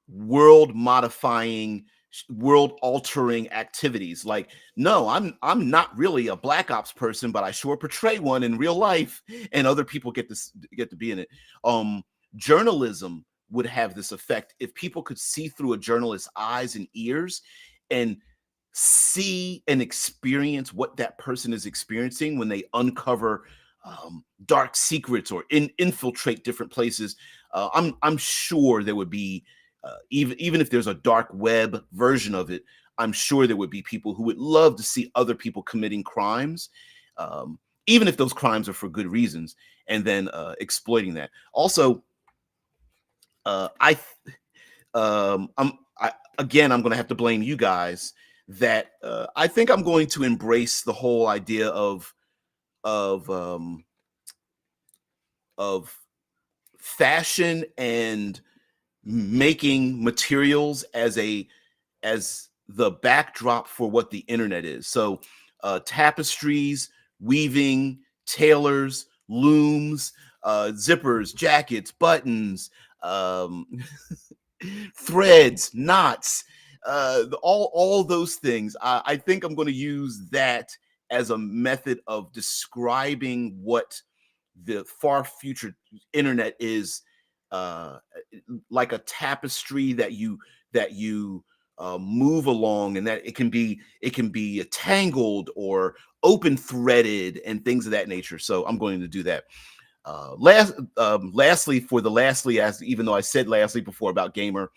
world modifying, world altering activities. Like, no, I'm not really a black ops person, but I sure portray one in real life, and other people get to be in it. Journalism would have this effect if people could see through a journalist's eyes and ears and see and experience what that person is experiencing when they uncover dark secrets or infiltrate different places. I'm sure there would be even if there's a dark web version of it, I'm sure there would be people who would love to see other people committing crimes, even if those crimes are for good reasons, and then exploiting that. Also, I'm going to have to blame you guys that I think I'm going to embrace the whole idea of of fashion and making materials as the backdrop for what the internet is. So tapestries, weaving, tailors, looms, zippers, jackets, buttons, threads, knots, all those things. I think I'm going to use that as a method of describing what the far future internet is, like a tapestry that you move along, and that it can be tangled or open threaded and things of that nature. So I'm going to do that. Lastly, as even though I said lastly before about gamer,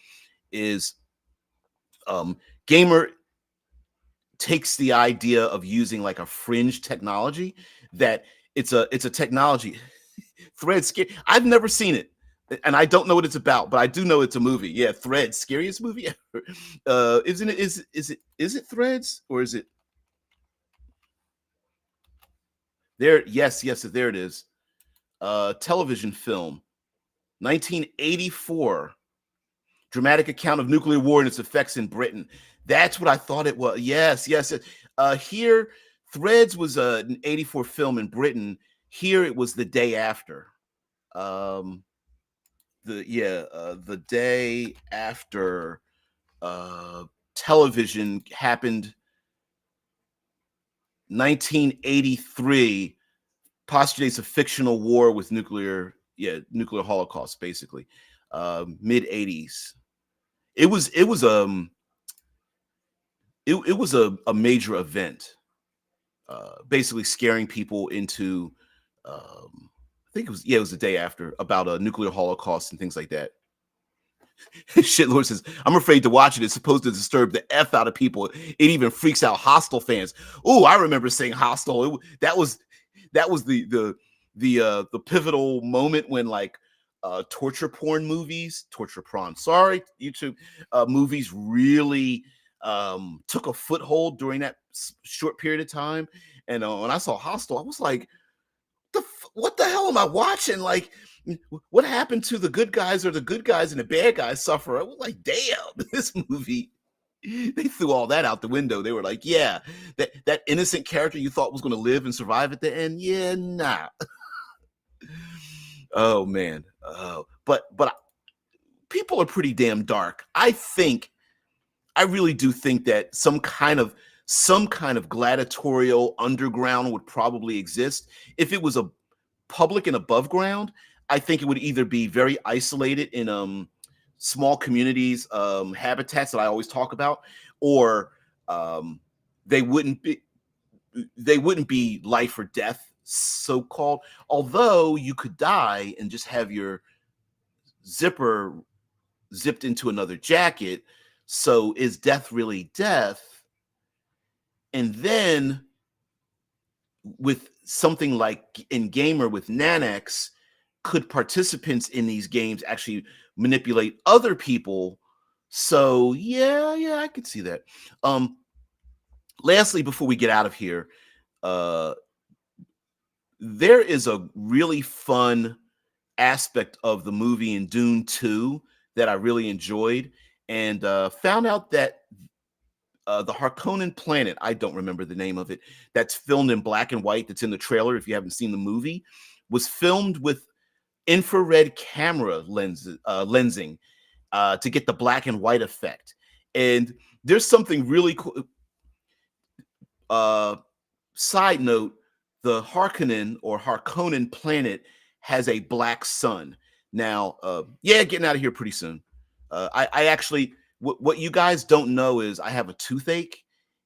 is gamer takes the idea of using like a fringe technology, that it's a technology. Thread scary. I've never seen it, and I don't know what it's about, but I do know it's a movie. Yeah, Thread, scariest movie ever. Isn't it? Is it Threads, or is it there? Yes, there it is. Television film, 1984. Dramatic account of nuclear war and its effects in Britain. That's what I thought it was. Yes. Here, Threads was an 84 film in Britain. Here it was the day after. The day after television happened, 1983, postulates a fictional war with nuclear holocaust, basically. mid 80s. It was a major event, basically scaring people into, I think it was the day after, about a nuclear holocaust and things like that. Shitlord says, I'm afraid to watch it. It's supposed to disturb the F out of people. It even freaks out Hostel fans. Oh, I remember saying Hostel. That was the pivotal moment when, like, torture porn movies, torture prawn, sorry, YouTube, movies really took a foothold during that short period of time. And when I saw Hostel, I was like, what the hell am I watching? Like, what happened to the good guys, or the good guys and the bad guys suffer? I was like, damn, this movie, they threw all that out the window. They were like, yeah, that innocent character you thought was going to live and survive at the end, yeah, nah. Oh man, but people are pretty damn dark. I really do think that some kind of gladiatorial underground would probably exist. If it was a public and above ground, I think it would either be very isolated in small communities, habitats that I always talk about, or um, they wouldn't be life or death, so called. Although you could die and just have your zipper zipped into another jacket. So is death really death? And then with something like in Gamer with Nanax, could participants in these games actually manipulate other people? So yeah, I could see that. Lastly, before we get out of here, uh, there is a really fun aspect of the movie in Dune 2 that I really enjoyed, and found out that the Harkonnen planet, I don't remember the name of it, that's filmed in black and white, that's in the trailer if you haven't seen the movie, was filmed with infrared camera lensing to get the black and white effect. And there's something really cool. Side note, the Harkonnen planet has a black sun. Now, yeah, getting out of here pretty soon. I actually, what you guys don't know is I have a toothache,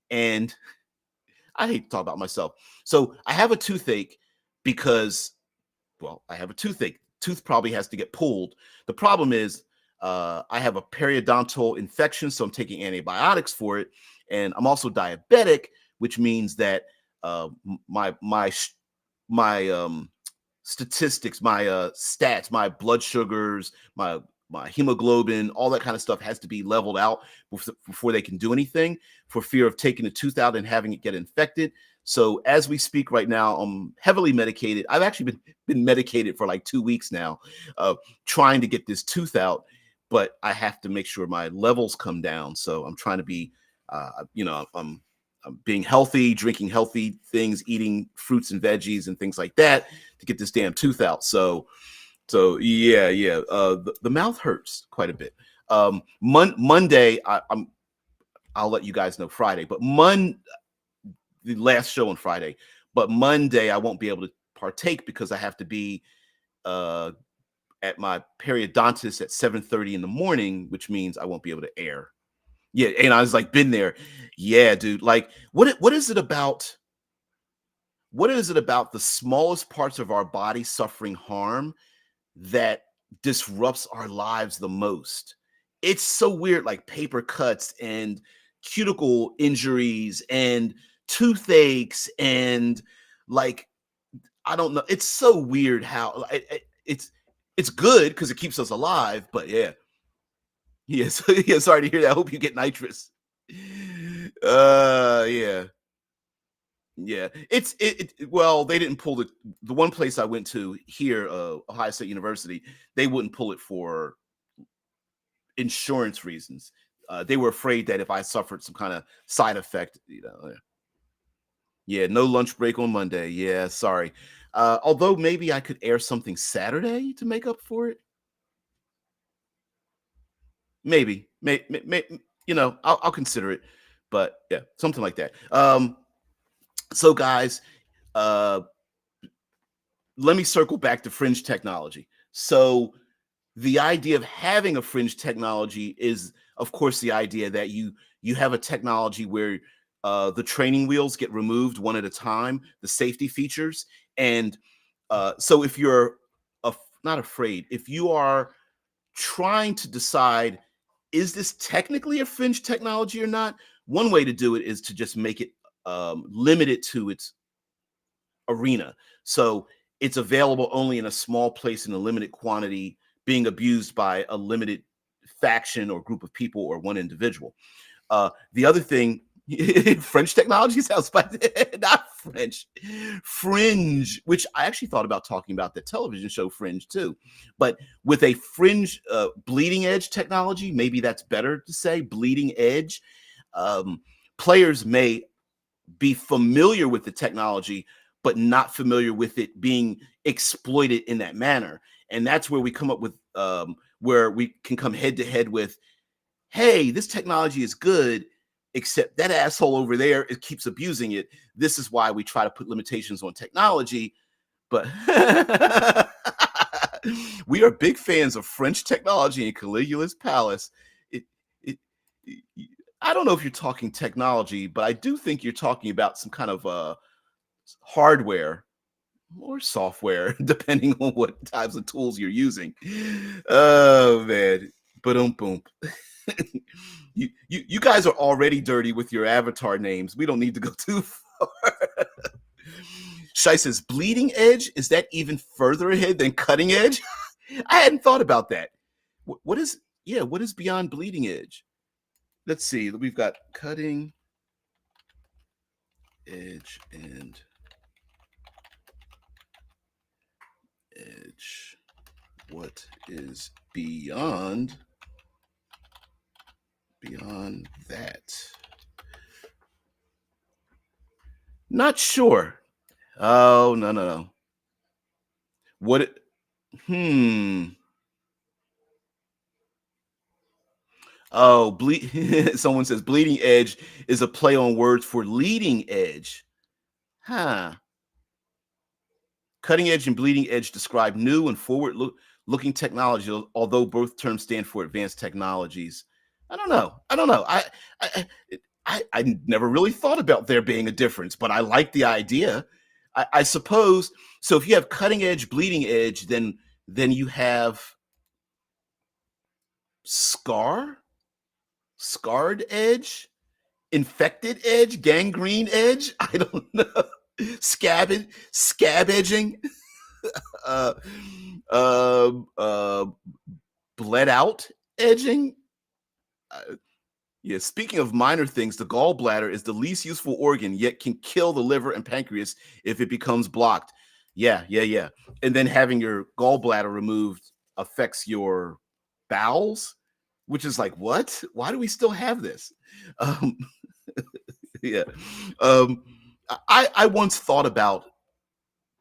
and I hate to talk about myself. So I have a toothache because, well, I have a toothache. Tooth probably has to get pulled. The problem is I have a periodontal infection, so I'm taking antibiotics for it, and I'm also diabetic, which means that my statistics, my stats, my blood sugars, my hemoglobin, all that kind of stuff has to be leveled out before they can do anything, for fear of taking the tooth out and having it get infected. So as we speak right now, I'm heavily medicated. I've actually been medicated for like 2 weeks now, trying to get this tooth out, but I have to make sure my levels come down. So I'm trying to be, I'm being healthy, drinking healthy things, eating fruits and veggies and things like that to get this damn tooth out. So yeah. The mouth hurts quite a bit. Monday, I'll let you guys know Friday, but the last show on Friday, but Monday I won't be able to partake because I have to be at my periodontist at 7:30 in the morning, which means I won't be able to air. Yeah, and I was like, been there. Yeah, dude. Like, what is it about? What is it about the smallest parts of our body suffering harm that disrupts our lives the most? It's so weird, like paper cuts and cuticle injuries and toothaches and, like, I don't know. It's so weird how it's good because it keeps us alive, but yeah. Yes, yeah, sorry to hear that. I hope you get nitrous. Yeah. Yeah. Well, they didn't pull the one place I went to here, Ohio State University, they wouldn't pull it for insurance reasons. They were afraid that if I suffered some kind of side effect, yeah, no lunch break on Monday. Yeah, sorry. Although maybe I could air something Saturday to make up for it. Maybe, I'll consider it, but yeah, something like that. So guys, uh, let me circle back to fringe technology. So the idea of having a fringe technology is, of course, the idea that you have a technology where the training wheels get removed one at a time, the safety features, and so if you're not afraid, if you are trying to decide, is this technically a fringe technology or not? One way to do it is to just make it limited to its arena. So it's available only in a small place in a limited quantity, being abused by a limited faction or group of people or one individual. The other thing, French technology sounds not French, fringe, which I actually thought about talking about the television show Fringe too. But with a fringe bleeding edge technology, maybe that's better to say bleeding edge. Players may be familiar with the technology, but not familiar with it being exploited in that manner. And that's where we come up with where we can come head to head with, hey, this technology is good, except that asshole over there, it keeps abusing it. This is why we try to put limitations on technology. But we are big fans of French technology in Caligula's palace. It, it, I don't know if you're talking technology, but I do think you're talking about some kind of hardware or software, depending on what types of tools you're using. Oh man, boom. You guys are already dirty with your avatar names. We don't need to go too far. Shai says, bleeding edge, is that even further ahead than cutting edge? I hadn't thought about that. What is beyond bleeding edge? Let's see. We've got cutting edge and edge. What is beyond that? Not sure. Oh, no. What Oh, someone says bleeding edge is a play on words for leading edge. Huh. Cutting edge and bleeding edge describe new and forward looking technology, although both terms stand for advanced technologies. I don't know. I I never really thought about there being a difference, but I like the idea. I suppose so. If you have cutting edge, bleeding edge, then you have scar, scarred edge, infected edge, gangrene edge. I don't know. Scab edging. Uh, uh, uh, bled out edging. Uh, yeah, speaking of minor things, the gallbladder is the least useful organ, yet can kill the liver and pancreas if it becomes blocked. Yeah. And then having your gallbladder removed affects your bowels, which is like, what? Why do we still have this? Um, yeah. Um, I once thought about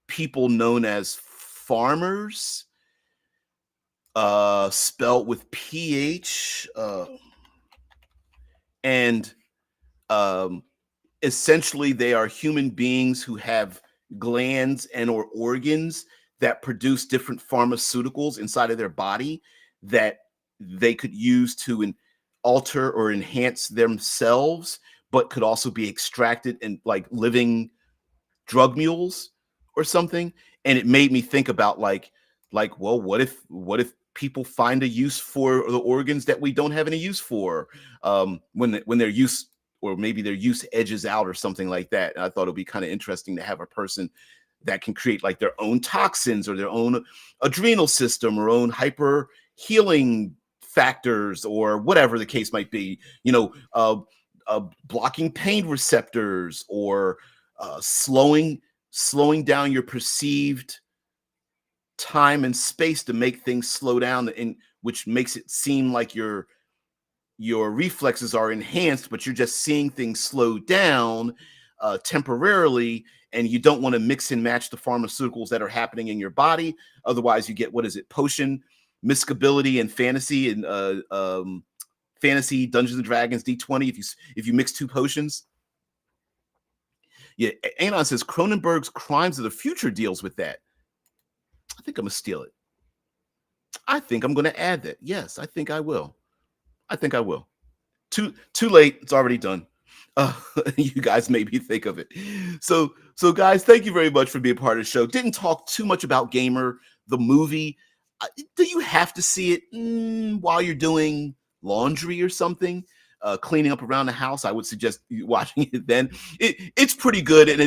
people known as farmers, spelt with PH, and um, essentially they are human beings who have glands and or organs that produce different pharmaceuticals inside of their body that they could use to alter or enhance themselves, but could also be extracted in like living drug mules or something. And it made me think about well, what if people find a use for the organs that we don't have any use for, when their use, or maybe their use edges out or something like that. And I thought it would be kind of interesting to have a person that can create like their own toxins or their own adrenal system or own hyper healing factors or whatever the case might be, blocking pain receptors or slowing down your perceived time and space to make things slow down, and which makes it seem like your reflexes are enhanced, but you're just seeing things slow down temporarily, and you don't want to mix and match the pharmaceuticals that are happening in your body. Otherwise, you get, what is it, potion miscability and fantasy and fantasy Dungeons and Dragons D20 if you mix two potions. Yeah, Anon says Cronenberg's Crimes of the Future deals with that. I think I'm gonna steal it. I think I'm going to add that. Yes, I think I will. I think I will. Too late. It's already done. Uh, you guys made me think of it. So guys, thank you very much for being part of the show. Didn't talk too much about Gamer the movie. Do you have to see it while you're doing laundry or something? Cleaning up around the house, I would suggest you watching it then. It's pretty good, and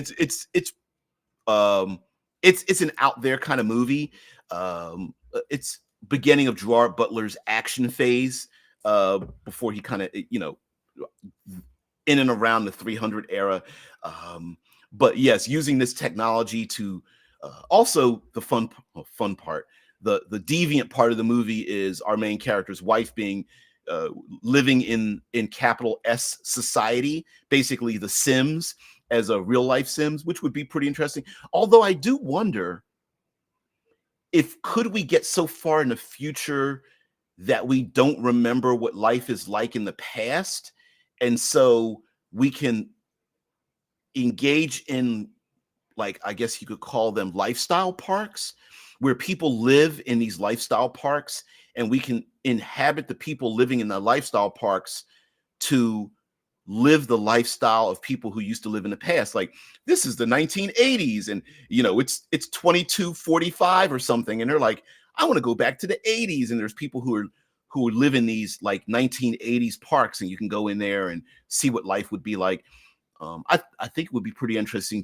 um it's an out there kind of movie. It's beginning of Gerard Butler's action phase before he kind of in and around the 300 era. Um, but yes, using this technology to also the fun part, the deviant part of the movie is our main character's wife being uh, living in capital S society, basically the Sims as a real life Sims, which would be pretty interesting. Although I do wonder if could we get so far in the future that we don't remember what life is like in the past, and so we can engage in, like, I guess you could call them lifestyle parks, where people live in these lifestyle parks, and we can inhabit the people living in the lifestyle parks to live the lifestyle of people who used to live in the past. Like, this is the 1980s, and it's 22:45 or something, and they're like, I want to go back to the 80s, and there's people who live in these like 1980s parks, and you can go in there and see what life would be like. I think it would be pretty interesting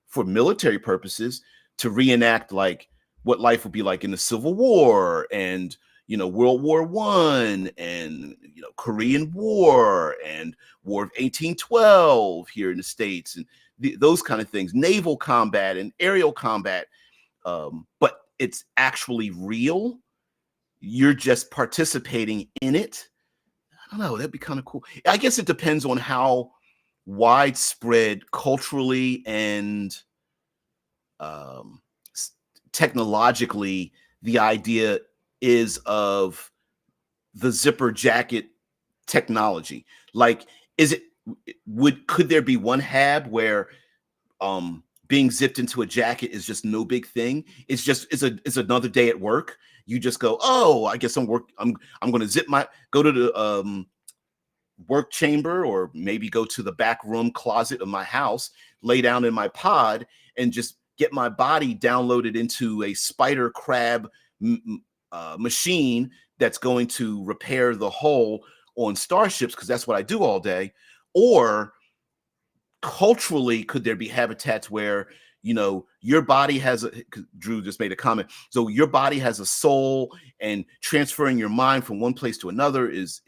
for military purposes, to reenact like what life would be like in the Civil War, and World War One, and Korean War, and War of 1812 here in the States, and those kind of things, naval combat and aerial combat. But it's actually real. You're just participating in it. I don't know. That'd be kind of cool. I guess it depends on how widespread culturally and um, technologically the idea is of the zipper jacket technology. Like, is it could there be one hab where being zipped into a jacket is just no big thing? It's another day at work. You just go, oh, I guess I'm going to go to the work chamber, or maybe go to the back room closet of my house, lay down in my pod, and just get my body downloaded into a spider crab machine that's going to repair the hull on starships, because that's what I do all day. Or culturally, could there be habitats where your body has Drew just made a comment, so your body has a soul, and transferring your mind from one place to another is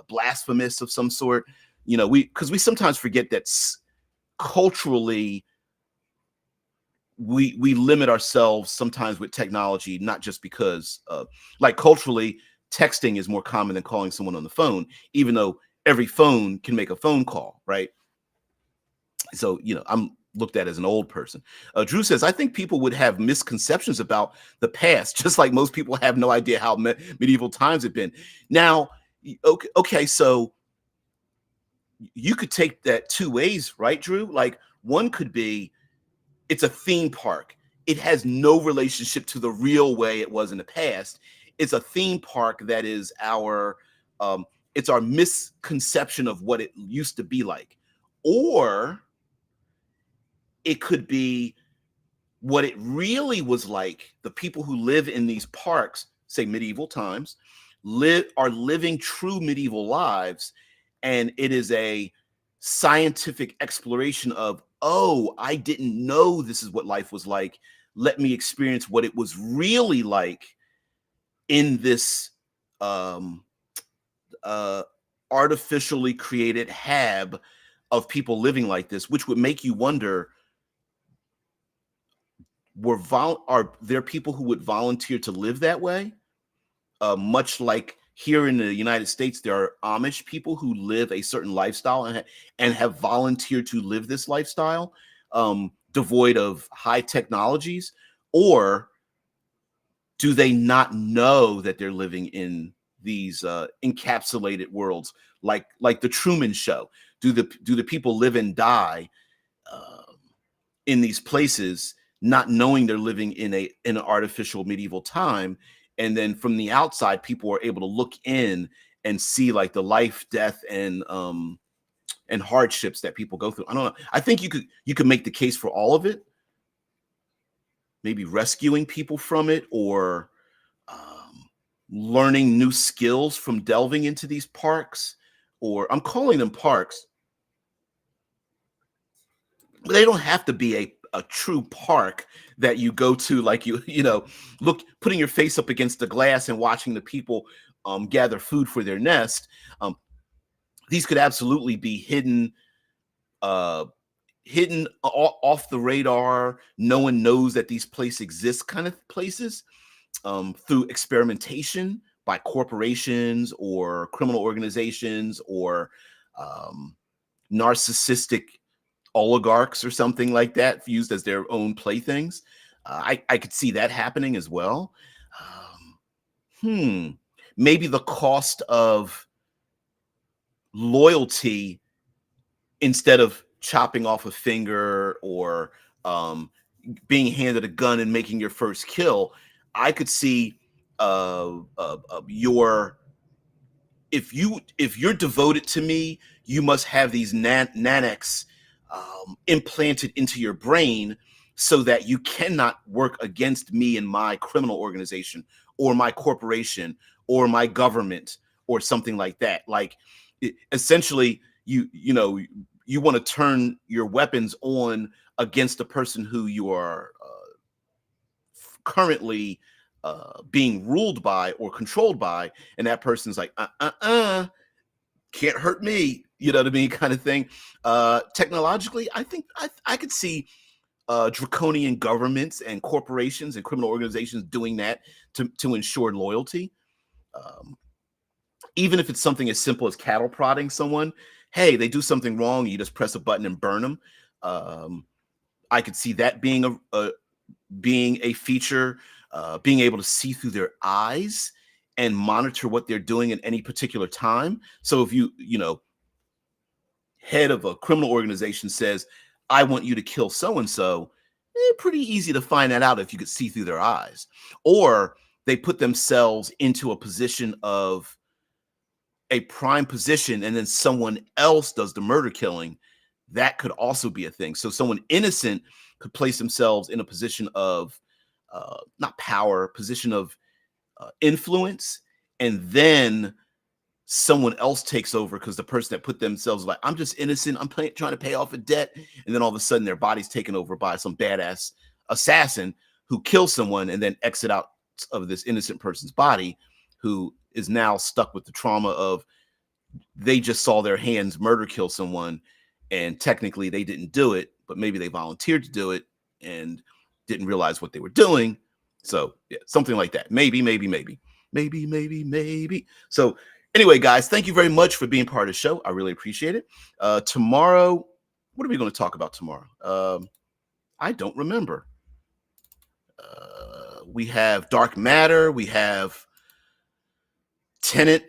blasphemous of some sort. Because we sometimes forget that culturally we limit ourselves sometimes with technology, not just because like, culturally, texting is more common than calling someone on the phone, even though every phone can make a phone call, right? So I'm looked at as an old person. Drew says, I think people would have misconceptions about the past, just like most people have no idea how medieval times have been. Now, okay, so you could take that two ways, right, Drew? Like, one could be, it's a theme park. It has no relationship to the real way it was in the past. It's a theme park that is it's our misconception of what it used to be like. Or it could be what it really was like. The people who live in these parks, say medieval times, are living true medieval lives, and it is a scientific exploration of, oh, I didn't know this is what life was like. Let me experience what it was really like in this um, artificially created hab of people living like this, which would make you wonder, are there people who would volunteer to live that way? Much like here in the United States, there are Amish people who live a certain lifestyle and have volunteered to live this lifestyle, devoid of high technologies. Or do they not know that they're living in these encapsulated worlds, like the Truman Show? Do the people live and die in these places, not knowing they're living in an artificial medieval time, and then from the outside, people are able to look in and see like the life, death, and hardships that people go through. I don't know. I think you could make the case for all of it, maybe rescuing people from it, or learning new skills from delving into these parks, or I'm calling them parks, but they don't have to be a true park that you go to, like look, putting your face up against the glass and watching the people gather food for their nest. These could absolutely be uh, hidden off the radar. No one knows that these places exist, kind of places, through experimentation by corporations or criminal organizations or um, narcissistic oligarchs or something like that, used as their own playthings. I could see that happening as well. Hmm. Maybe the cost of loyalty, instead of chopping off a finger or um, being handed a gun and making your first kill, I could see your if you're devoted to me, you must have these nanics implanted into your brain so that you cannot work against me and my criminal organization or my corporation or my government or something like that. Like essentially, you want to turn your weapons on against the person who you are currently being ruled by or controlled by, and that person's like, can't hurt me, you know what I mean, kind of thing. Technologically, I think I could see draconian governments and corporations and criminal organizations doing that to ensure loyalty. Um, Even if it's something as simple as cattle prodding someone, hey, they do something wrong, you just press a button and burn them. Um, I could see that being a feature, being able to see through their eyes and monitor what they're doing at any particular time. So if head of a criminal organization says, I want you to kill so and so, pretty easy to find that out if you could see through their eyes. Or they put themselves into a position of a prime position and then someone else does the murder killing. That could also be a thing. So someone innocent could place themselves in a position of not power, position of influence, and then someone else takes over because the person that put themselves like, I'm just innocent, trying to pay off a debt, and then all of a sudden their body's taken over by some badass assassin who kills someone and then exit out of this innocent person's body, who is now stuck with the trauma of they just saw their hands murder kill someone, and technically they didn't do it, but maybe they volunteered to do it and didn't realize what they were doing. So yeah, something like that. Maybe. So anyway, guys, thank you very much for being part of the show. I really appreciate it. Tomorrow, what are we going to talk about tomorrow? I don't remember. We have Dark Matter. We have Tenet.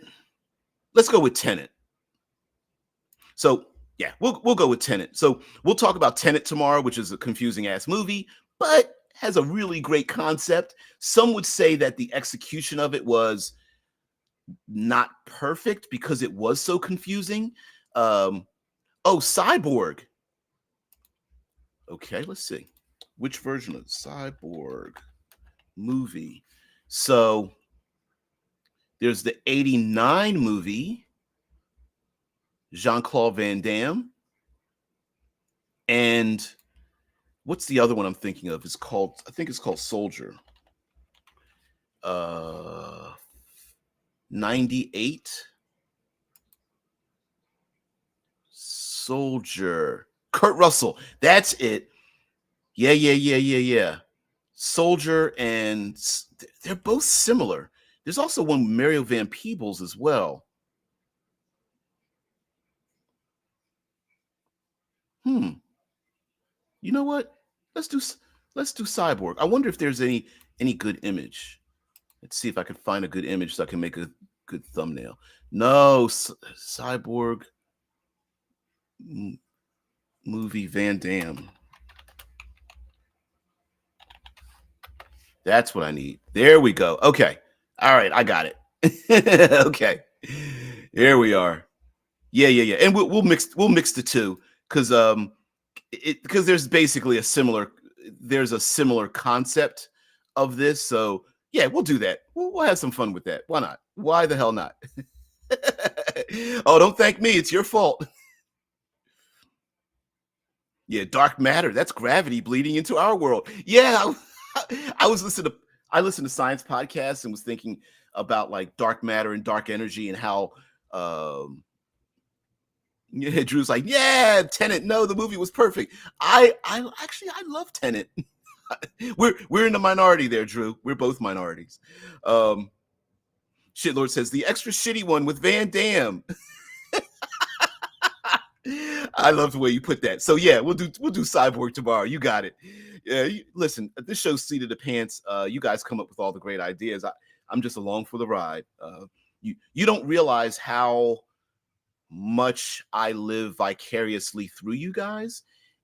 Let's go with Tenet. So yeah, we'll go with Tenet. So we'll talk about Tenet tomorrow, which is a confusing ass movie, but has a really great concept. Some would say that the execution of it was not perfect because it was so confusing. Cyborg. Okay, let's see. Which version of Cyborg movie? So there's the 89 movie, Jean-Claude Van Damme. And what's the other one I'm thinking of? I think it's called Soldier. 98 Soldier. Kurt Russell. That's it. Yeah. Soldier, and they're both similar. There's also one Mario Van Peebles as well. You know what? Let's do Cyborg. I wonder if there's any good image. Let's see if I can find a good image so I can make a good thumbnail. No, Cyborg movie Van Damme. That's what I need. There we go. Okay. All right, I got it. Okay, here we are. Yeah, yeah, yeah, and we'll mix the two because because there's a similar concept of this. So yeah, we'll do that. We'll have some fun with that. Why not? Why the hell not? Oh, don't thank me. It's your fault. Yeah, dark matter. That's gravity bleeding into our world. Yeah, I was listening to I listened to science podcasts and was thinking about like dark matter and dark energy and how yeah, Drew's like, yeah, Tenet. No, the movie was perfect. I love Tenet. We're in the minority there, Drew. We're both minorities. Um, Shitlord says the extra shitty one with Van Damme. I love the way you put that. So yeah, we'll do Cyborg tomorrow. You got it. Yeah, listen, this show's seat of the pants. You guys come up with all the great ideas. I'm just along for the ride. You don't realize how much I live vicariously through you guys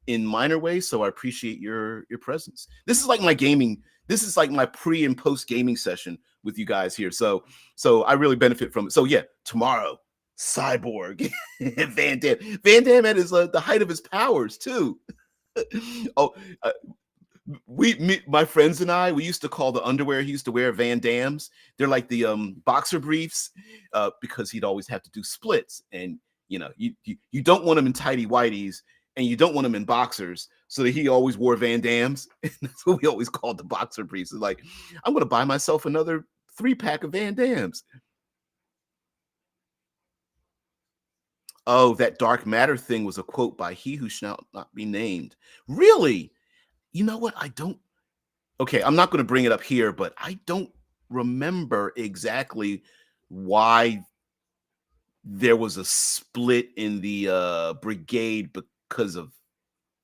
in minor ways. So I appreciate your presence. This is like my gaming. This is like my pre and post gaming session with you guys here. So I really benefit from it. So yeah, tomorrow, Cyborg, Van Damme. Van Damme at his the height of his powers too. Oh, uh, my friends and I, we used to call the underwear he used to wear Van Dam's. They're like the boxer briefs, because he'd always have to do splits, and you don't want him in tighty whities, and you don't want him in boxers, so that he always wore Van Dam's. And that's what we always called the boxer briefs. It's like, I'm gonna buy myself another 3-pack of Van Dam's. Oh, that dark matter thing was a quote by he who shall not be named. Really? You know what? I don't. Okay, I'm not going to bring it up here, but I don't remember exactly why there was a split in the brigade because of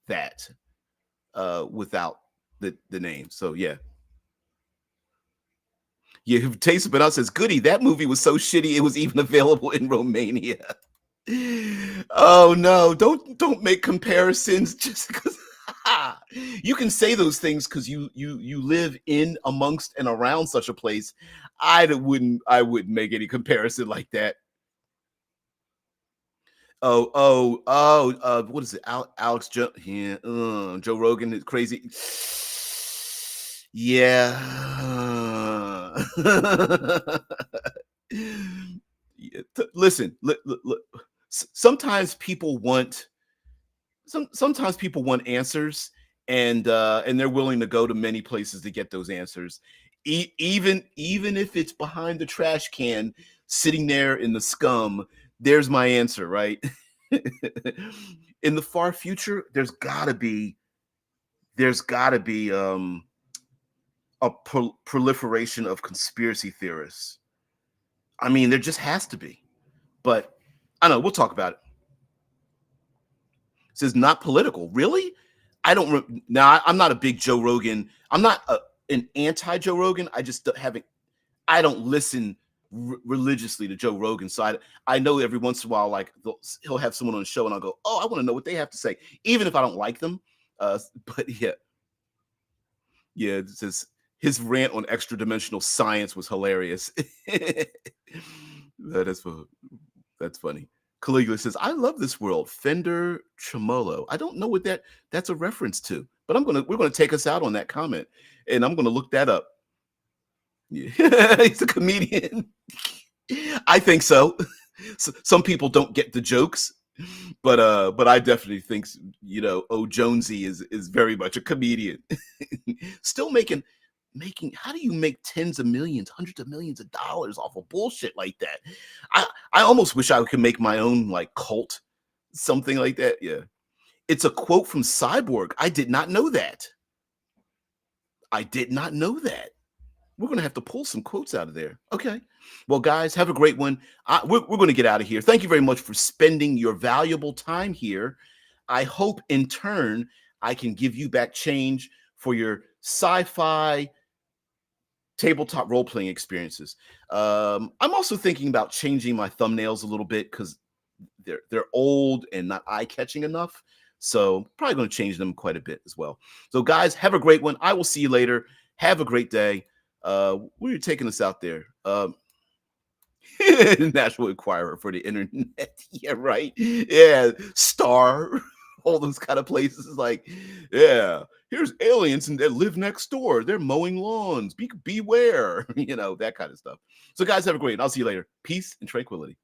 that, without the name. So yeah. Yeah, Taste But Out says, Goody, that movie was so shitty it was even available in Romania. Oh no, don't make comparisons just because you can say those things because you live in, amongst, and around such a place. I wouldn't make any comparison like that. What is it? Alex Joe, yeah, Joe Rogan is crazy. Yeah. Yeah, listen, sometimes people want sometimes people want answers, and they're willing to go to many places to get those answers, even if it's behind the trash can sitting there in the scum. There's my answer, right? In the far future, there's got to be a proliferation of conspiracy theorists. I mean, there just has to be. But I know we'll talk about it. It says not political. Really? I don't. Now I'm not a big Joe Rogan. I'm not an anti Joe Rogan. I just haven't. I don't listen religiously to Joe Rogan. So I know every once in a while, like he'll have someone on the show, and I'll go, oh, I want to know what they have to say, even if I don't like them. But yeah, yeah. It says his rant on extra dimensional science was hilarious. That is that's funny. Caligula says, "I love this world." Fender Tremolo. I don't know what that's a reference to, but we're gonna take us out on that comment, and I'm gonna look that up. Yeah. He's a comedian. I think so. Some people don't get the jokes, but I definitely think O Jonesy is very much a comedian. Still making how do you make tens of millions, hundreds of millions of dollars off of bullshit like that? I almost wish I could make my own like cult, something like that. Yeah. It's a quote from Cyborg. I did not know that. I did not know that. We're going to have to pull some quotes out of there. Okay. Well, guys, have a great one. We're going to get out of here. Thank you very much for spending your valuable time here. I hope in turn I can give you back change for your sci-fi tabletop role-playing experiences. I'm also thinking about changing my thumbnails a little bit because they're old and not eye-catching enough. So probably going to change them quite a bit as well. So guys, have a great one. I will see you later. Have a great day. Where are you taking us out there? National Enquirer for the internet. Yeah, right. Yeah, Star, all those kind of places. Like, yeah, here's aliens and that live next door. They're mowing lawns. Beware, that kind of stuff. So, guys, have a great. And I'll see you later. Peace and tranquility.